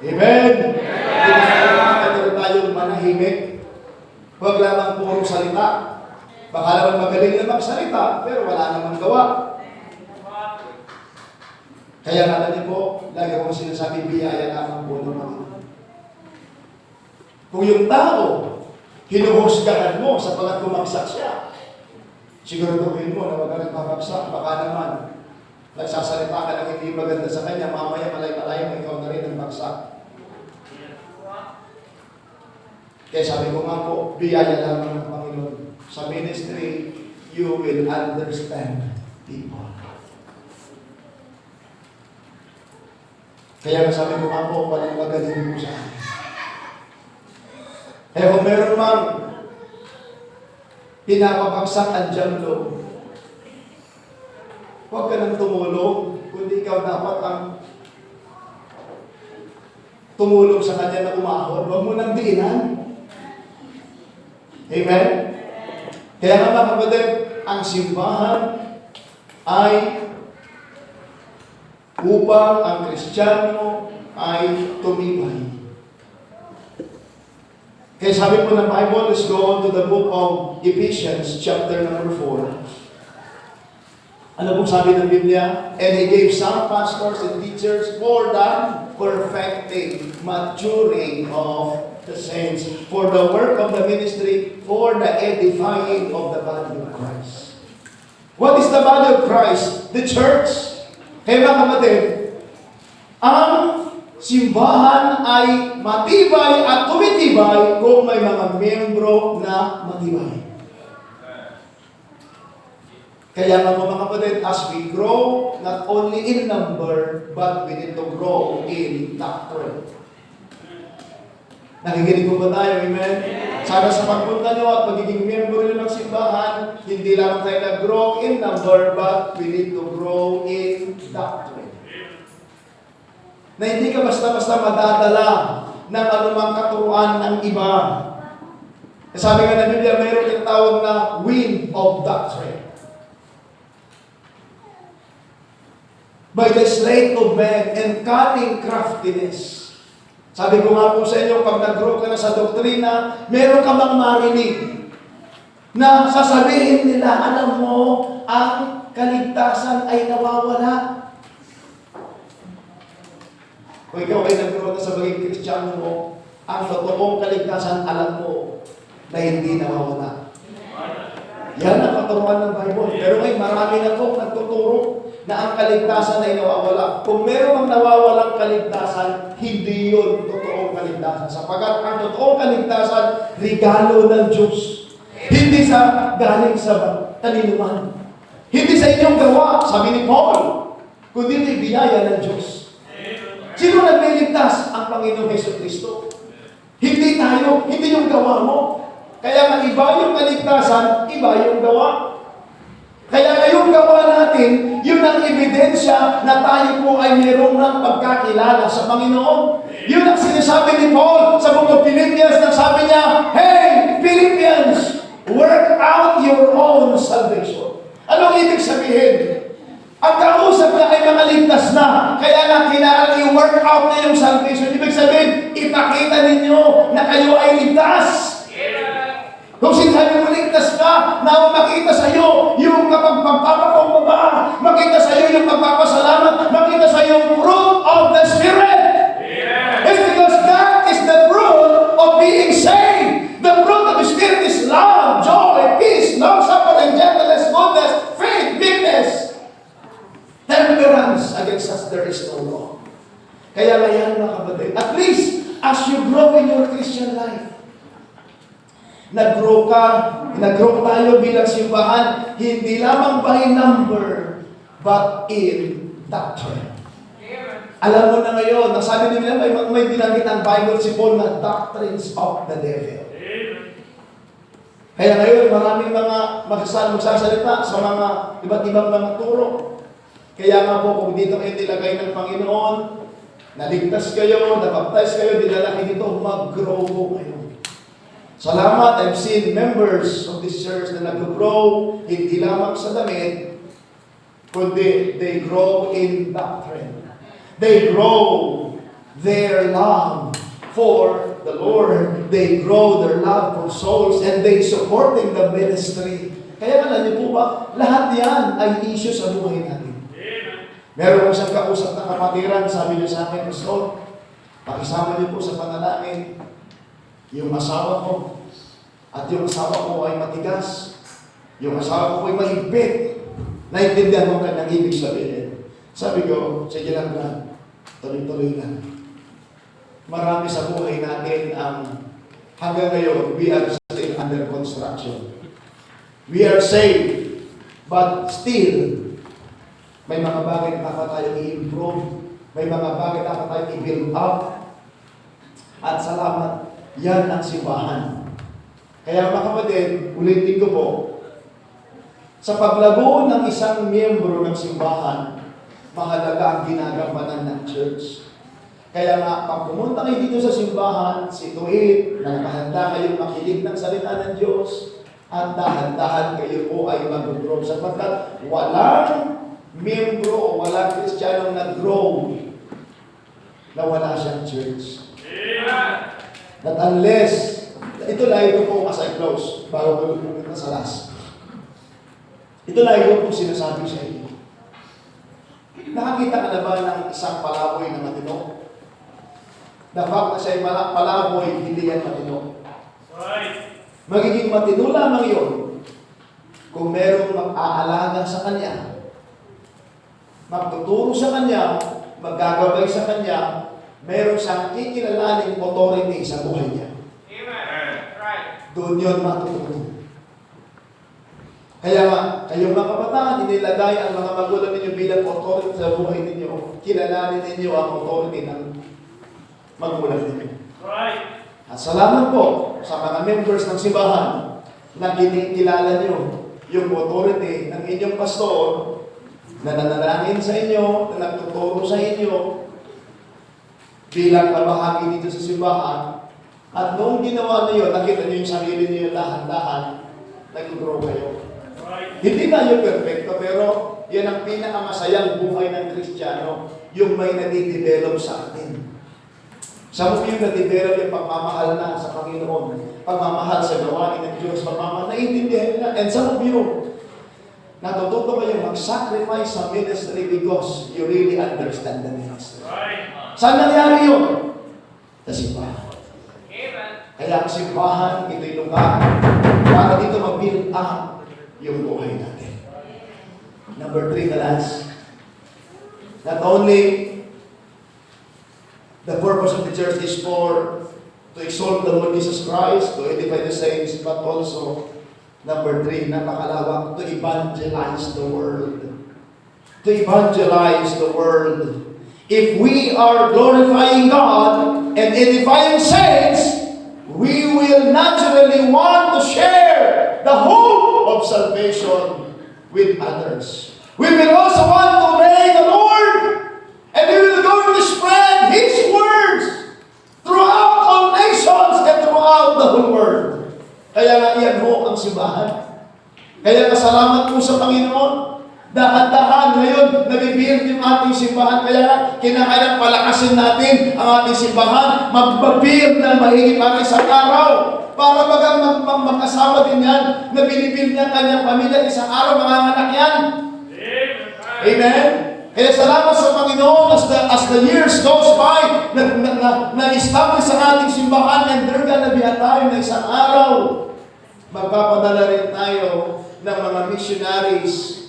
A: Amen? Kinakailan tayong manahimik. Huwag lamang puro salita. Baka naman magaling na magsalita, pero wala namang gawa. Kaya natin niyo po, lagi akong sinasabi, biyaya lamang po ng Panginoon. Kung yung tao, hinuhusgahan mo sapagkat bumagsak siya, siguraduhin mo na wag ka rin babagsak. Baka naman, nagsasalita ka ng hindi maganda sa kanya, mamaya malay-malay ikaw na rin ang bagsak. Kaya sabi ko nga po, biyaya lamang ng Panginoon. Sa ministry, you will understand people. Kaya sabi ko nga po, magaling po sa akin. Kaya kung meron mang pinapabagsak ang diyablo, huwag ka nang tumulong, kundi ikaw dapat ang tumulong sa kanya na umahon. Huwag mo nang diinan. Amen? Kaya nga mga kapatid, ang simbahan ay upang ang Kristiyano ay tumibay. Kaya sabi po ng Bible, let's go on to the book of Ephesians, chapter number 4. Ano pong sabi ng Biblia? And He gave some pastors and teachers for the perfecting, maturing of the saints, for the work of the ministry, for the edifying of the body of Christ. What is the body of Christ? The church. Kaya mga kapatid, ang simbahan ay matibay at tumitibay kung may mga miyembro na matibay. Kaya nga mga kapatid, as we grow, not only in number, but we need to grow in doctrine. Nakikinig po ba tayo? Amen? Sana sa pagpunta nyo at pagiging miyembro nyo ng simbahan, hindi lang tayo nag-grow in number, but we need to grow in doctrine. Na hindi ka basta-basta madadala ng anumang katuruan ng iba. Sabi nga ng Biblia, mayroon yung tawag na wind of doctrine. By the sleight of men and cunning craftiness. Sabi ko nga po sa inyo, pag nag-grow ka na sa doktrina, meron ka bang marinig na sasabihin nila, alam mo, ang kaligtasan ay nawawala. Kung ikaw ay nag-grow na sa bagay Kristiyano mo, ang totoong kaligtasan, alam mo, na hindi nawawala. Yan ang katuruan ng Bible. Pero ngayon, marami na po nagtuturo na ang kaligtasan ay nawawala. Kung meron ang nawawalang kaligtasan, hindi yun totoong kaligtasan. Sapagat ang totoong kaligtasan, regalo ng Diyos. Hindi sa galing sa talinuman. Hindi sa inyong gawa, sabi ni Paul, kundi ito'y biyaya ng Diyos. Sino nagliligtas? Ang Panginoong Jesucristo. Hindi tayo, hindi yung gawa mo. Kaya nga iba yung kaligtasan, iba yung gawa. Kaya ngayong gawa natin, yun ang ebidensya na tayo po ay mayroong ng pagkakilala sa Panginoon. Yun ang sinasabi ni Paul sa book of Philippians, nang sabi niya, hey, Philippians, work out your own salvation. Anong ibig sabihin? Ang kausap na ay mga ligtas na, kaya nga kailangan i-work out na yung salvation. Ibig sabihin, ipakita ninyo na kayo ay ligtas. Kung sinabi mo ligtas ka, na makita sa iyo yung pagpapakumbaba, makita sa iyo yung pagpapasalamat, makita sa iyo yung fruit of the Spirit. Yeah. It's because that is the fruit of being saved. The fruit of the Spirit is love, joy, peace, long-suffering, gentleness, goodness, faith, meekness, temperance. Against us there is no law. Kaya ngayon mga kapatid, at least as you grow in your Christian life, nag-grow tayo bilang simbahan, hindi lamang by number, but in doctrine. Alam mo na ngayon, nasabi nila, may binanggit ang Bible si Paul na doctrines of the devil. Kaya ngayon, maraming mga magsasalita sa mga iba't ibang mga turo. Kaya nga po, kung dito kayo nilagay ng Panginoon, naligtas kayo, nabaptize kayo, dinala kayo dito, mag-grow po kayo. Salamat, I've seen members of this church na nag-grow, hindi lamang sa damit, kundi they grow in doctrine. They grow their love for the Lord. They grow their love for souls, and they supporting the ministry. Kaya alam niyo po ba, lahat yan ay issue sa buhay natin. Meron ko siyang kausap na kapatiran, sabi niya sa akin, Pastor, pakisama niyo po sa panalangin yung asawa ko, at yung asawa ko ay matigas, yung asawa ko ay mahigpit, Naintindihan mo kanyang ibig sabihin. Sabi ko, sige lang na, tuloy-tuloy na. Marami sa buhay natin ang hanggang ngayon, we are still under construction. We are saved, but still, may mga bagay na dapat tayong i-improve, may mga bagay na dapat tayong i-build up, at salamat, yan ang simbahan. Kaya mga kapatid, ulitin ko po, sa paglago ng isang miyembro ng simbahan, mahalaga ang ginagampanan ng church. Kaya nga, pag pumunta kayo dito sa simbahan, situate, nakahanda kayong makinig ng salita ng Diyos, at dahan-dahan kayo po ay mag-grow. Sapagkat walang miyembro o walang Kristiyanong nag-grow na wala siyang church. That unless, ito lang po as I close, bago ko pumunta sa last. Ito lang po sinasabi sa inyo. Nakakita ka na ba ng isang palaboy na matino? The fact na siya'y palaboy, hindi yan matino. Magiging matino lamang yun kung merong mag-aalaga sa kanya, magtuturo sa kanya, maggagabay sa kanya, meron siyang kikilalaning authority sa buhay niya.
B: Amen. Right.
A: Doon yun matuturo. Kaya nga, kayong mga kabataan, inilagay ang mga magulang ninyo bilang authority sa buhay ninyo. Kilalanin ninyo ang authority ng magulang ninyo.
B: Right.
A: At salamat po sa mga members ng simbahan na kinikilala nyo yung authority ng inyong pastor na nanalangin sa inyo, na nagtuturo sa inyo bilang kabahagi dito sa simbahan. At noong ginawa niyo, nakita niyo yung sarili niyo dahan-dahan, nag-grow kayo. Hindi tayo perfecto, pero yan ang pinakamasayang buhay ng Kristiyano, yung may nadidevelop sa atin. Sa mo yung nadidevelop yung pagmamahal na sa Panginoon, pagmamahal sa gawain ng Diyos, pagmamahal, naiintindihan na. And some of you, natututo kayo mag-sacrifice sa ministry because you really understand the ministry. Saan nangyari yun? Sa simbahan. Kaya ang simbahan, ito'y lugar para dito mag-build up yung buhay natin. Number 3, the last. Not only the purpose of the church is for to exalt the Lord Jesus Christ, to edify the saints, but also, number 3, napakalawak, to evangelize the world. To evangelize the world. If we are glorifying God and edifying saints, we will naturally want to share the hope of salvation with others. We will also want to obey the Lord, and we will go to spread His words throughout all nations and throughout the whole world. Kaya nga iyan ho ang simbahan. Kaya salamat po sa Panginoon. Dahan-dahan ngayon, nabibuild yung ating simbahan. Kaya kinakailangan palakasin natin ang ating simbahan. Magbabuild na mahigit ang isang araw. Para bagang magkasama din yan, na binibuild niya kanyang pamilya, isang araw mga anak yan. Amen? Kaya salamat sa Panginoon as the years goes by, na-establish ang ating simbahan, and there gonna be a time na isang araw, magpapadala rin tayo ng mga missionaries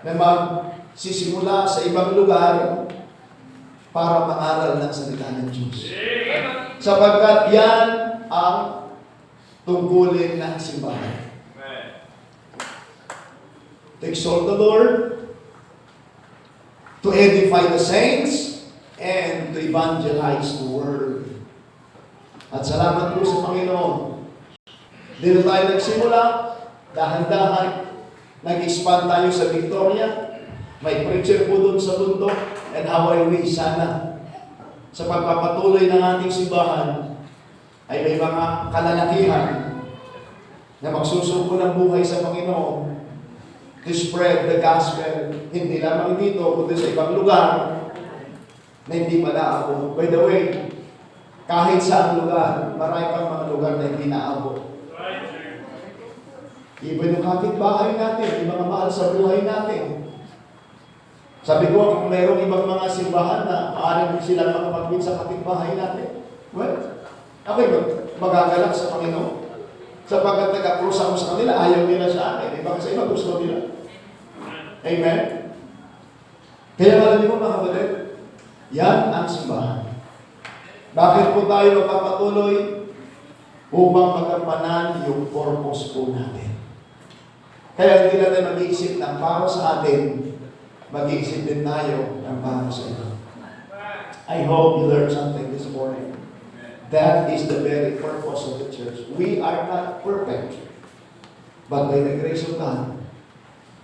A: na magsisimula sa ibang lugar para mangaral ng salita ng Diyos. Sapagkat yan ang tungkulin ng simbahan. To exalt the Lord, to edify the saints, and to evangelize the world. At salamat po sa Panginoon. Dito tayo nagsimula, dahan-dahan, nag-expand tayo sa Victoria. May preacher po doon sa bundok. And how I wish sana sa pagpapatuloy ng ating simbahan ay may mga kalalakihan na magsusuko ng buhay sa Panginoon to spread the gospel. Hindi lamang dito, kundi sa ibang lugar na hindi pa naabot. By the way, kahit sa lugar, marami pang mga lugar na hindi naabot. Even yung kapitbahay natin, yung mga mahal sa buhay natin. Sabi ko, kung mayroong ibang mga simbahan na maaaring sila makapag-win sa kapitbahay natin, well, ako'y magagalak sa Panginoon. Sapagkat nag-approach ako sa kanila, ayaw nila sa akin. Iba kasi iba gusto nila. Amen? Kaya alam niyo mga kapatid, yan ang simbahan. Bakit po tayo magpapatuloy? Upang magampanan yung purpose po natin. Kaya hindi natin mag-iisip ng para sa atin, mag-iisip din tayo ng para sa ito. I hope you learned something this morning. That is the very purpose of the church. We are not perfect. But by the grace of God,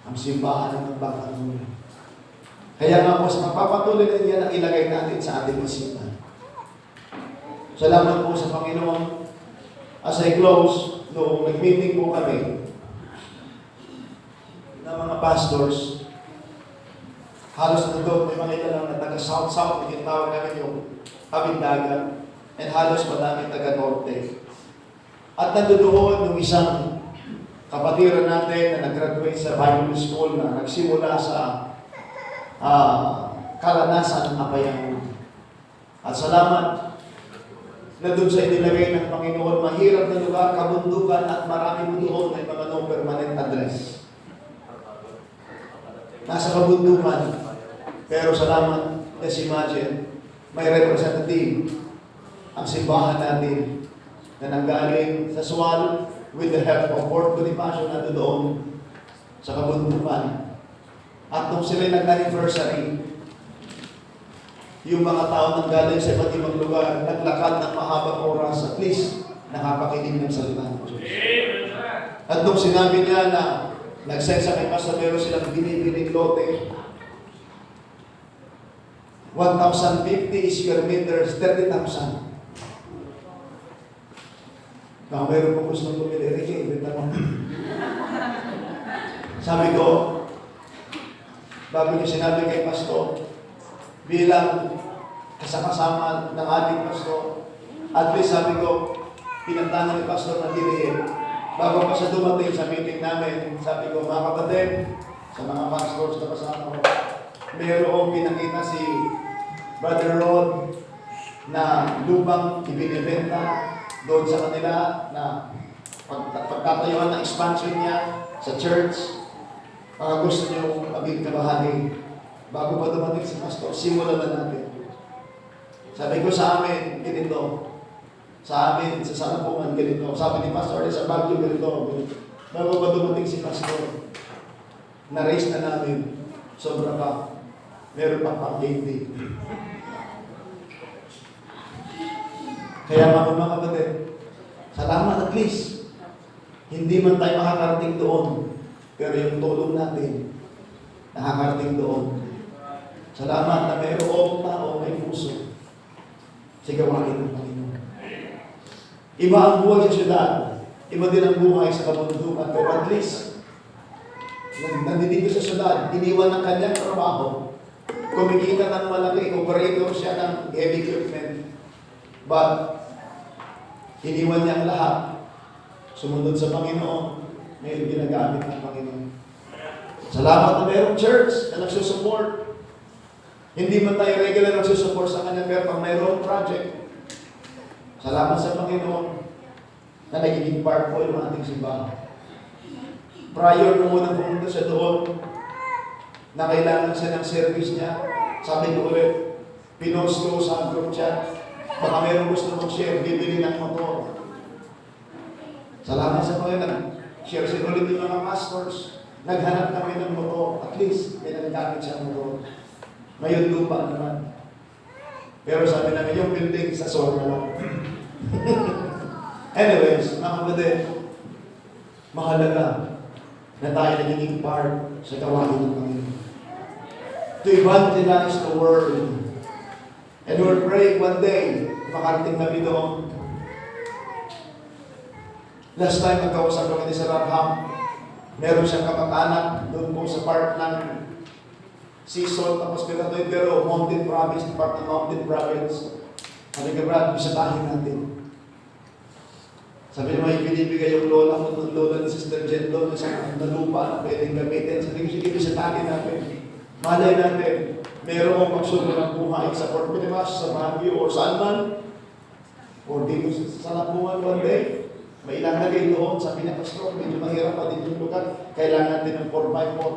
A: ang simbahan ng magpapatuloy. Kaya nga po sa magpapatuloy na yan ang ilagay natin sa ating isipan. Salamat po sa Panginoon. As I close, noong nag-meeting po kami ng mga pastors, halos na doon, may mga lang na taga-south-south, yung tawag namin yung Kabindagan, and halos madami taga-norte. At nandoon yung isang kapatiran natin na nag-graduate sa Bible School na nagsimula sa kalanasan ng Apayang. At salamat na doon sa inilagay ng Panginoon, mahirap na lugar, kabundukan, at marami doon may mga no permanent address. Nasa kabundukan. Pero salamat, let's imagine, may representative ang simbahan natin na nanggaling sa Sual with the help of Fort Bonifacio na doon sa kabundukan. At nung sila nag-anniversary, yung mga tao nang galing sa iba't ibang lugar, naglakad ng mahabang oras, at least nakapakinig ng salita ng Diyos. At nung sinabi niya na nag-send sa kay Pastor, meron silang binibining lote, 1,050 square meters, 30,000. Baka meron po gusto bumili, Ricky, ibenta mo. Sabi ko, bago niya sinabi kay Pastor, bilang kasama ng ating pastor, at least sabi ko, pinantanan ni Pastor na dilihin. Bago pa siya dumating sa meeting namin, sabi ko, mga kapatid, sa mga pastors na kasama ko, mayroong pinakita si Brother Rod na lupang ibinibenta doon sa kanila na pagtatayuan ng expansion niya sa church. Gusto niyo maging kabahagi. Bago pa dumating si Pastor, simulan na natin. Sabi ko sa amin, ganito. Sa amin, sa Sanapungan, ganito. Sabi ni Pastor, sa Baguio, ganito. Bago pa dumating si Pastor, na-raise na namin. Sobra pa. Meron pa pang 80. Kaya mga kapatid, salamat at least. Hindi man tayo makakarating doon. Pero yung tulong natin, nakakarating doon. Salamat na mayroong tao may puso. Sigawain ng Panginoon. Iba ang buhay sa syudad. Iba din ang buhay sa kabundukan. Pero at least, nandito sa syudad, iniwan ng kanyang trabaho. Kumikita ng malaki, operator siya ng heavy equipment. But, iniwan niya ang lahat. Sumunod sa Panginoon. Ngayon ginagamit ng Panginoon. Salamat na mayroong church na nagsusupport. Hindi man tayo regular nagsusupport sa kanya, pero pag mayroong project, salamat sa Panginoon na nagiging part po yung ating simbahan. Prior nung unang pumunta siya doon, na kailangan siya ng service niya, sabi ko ulit, pinost ko sa group chat, baka mayroong gusto mong share, bibili ng motor. Salamat sa Panginoon. Share siya ulit yung mga pastors. Naghanap kami ng motor. At least, may nagagamit siya ng motor. Ngayon lupa naman. Pero sabi namin, yung building sa Sorna lang. Anyways, mga kapatid, mahalaga na tayo nagiging part sa gawain ng Panginoon. To evangelize the world. And we're praying one day, makarating kami doon. Last time, nagkausap kami ni Sir Abraham, meron siyang kamag-anak doon po sa part ng Season, tapos pinatoy, pero Mountain Province, part ng Mountain Province. Sabi ka, Brad, bisitahin natin. Sabi niya, may binibigay yung lola mo, ng lola ni Sister Jen doon, sa lupa na pwedeng gamitin. Sabi ko, sige, bisitahin natin. Malay natin, meron magsulo ng buhay sa Fort Bonifacio, sa Baguio, or saan man, or dito sa Sanapungan one day. May ilang lagay doon, sabi niya, Pastor, medyo mahirap pa din yung lugar. Kailangan natin ng 4x4.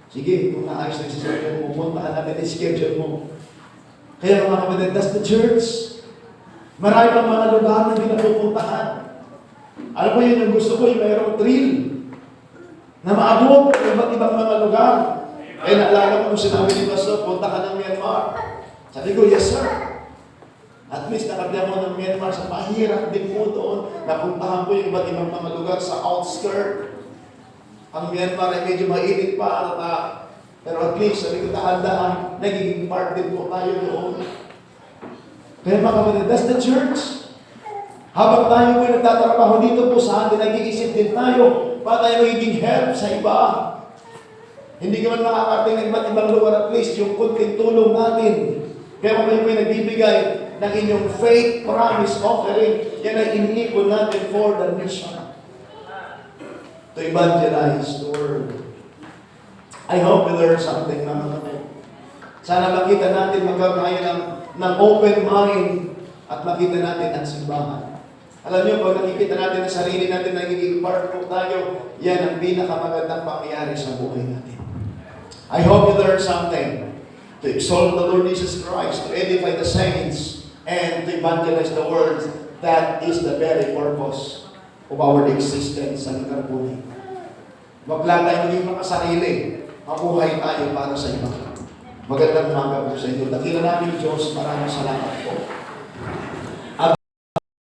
A: Sige, kung naayos na si schedule mo, puntahan natin yung schedule mo. Kaya mga kapatid, that's the church. Marami pang mga lugar na hindi napupuntahan. Alam mo yun, yung gusto ko, yung mayroong thrill na maabot ng iba't ibang mga lugar. Eh, naalala ko nung sinabi ni Pastor, punta ka ng Myanmar. Sabi ko, yes sir. At least nakabya mo ng Myanmar sa mahirap din po doon. Napuntahan ko yung iba't ibang mga lugar sa outskirt. Ang Myanmar ay medyo mainit pa. Pero at least, sabi ko, dahan-dahan, nagiging part din po tayo doon. Kaya mga kapatid, that's the church. Habang tayo po nagtatrabaho dito po sa atin, nag-iisip din tayo para tayo magiging help sa iba. Hindi ka man makakarating ng iba't ibang lugar, at least yung kunting tulong natin. Kaya kung kayo po nagbibigay ng inyong faith promise offering, yan ay iniipon natin for the mission. To evangelize the world. I hope you learn something, mga kapatid. Sana makita natin, magkaroon tayo ng open mind at makita natin ang simbahan. Alam niyo, pag nakikita natin ang sarili natin, nagiging part po tayo, yan ang pinakamagandang pangyayari sa buhay natin. I hope you learn something. To exalt the Lord Jesus Christ, to edify the saints, and to evangelize the world. That is the very purpose of our existence sa lugar po. Huwag lang tayo maging makasarili. Mabuhay tayo para sa iba. Magandang umaga po sa inyo. Dakila namin Diyos, maraming salamat po.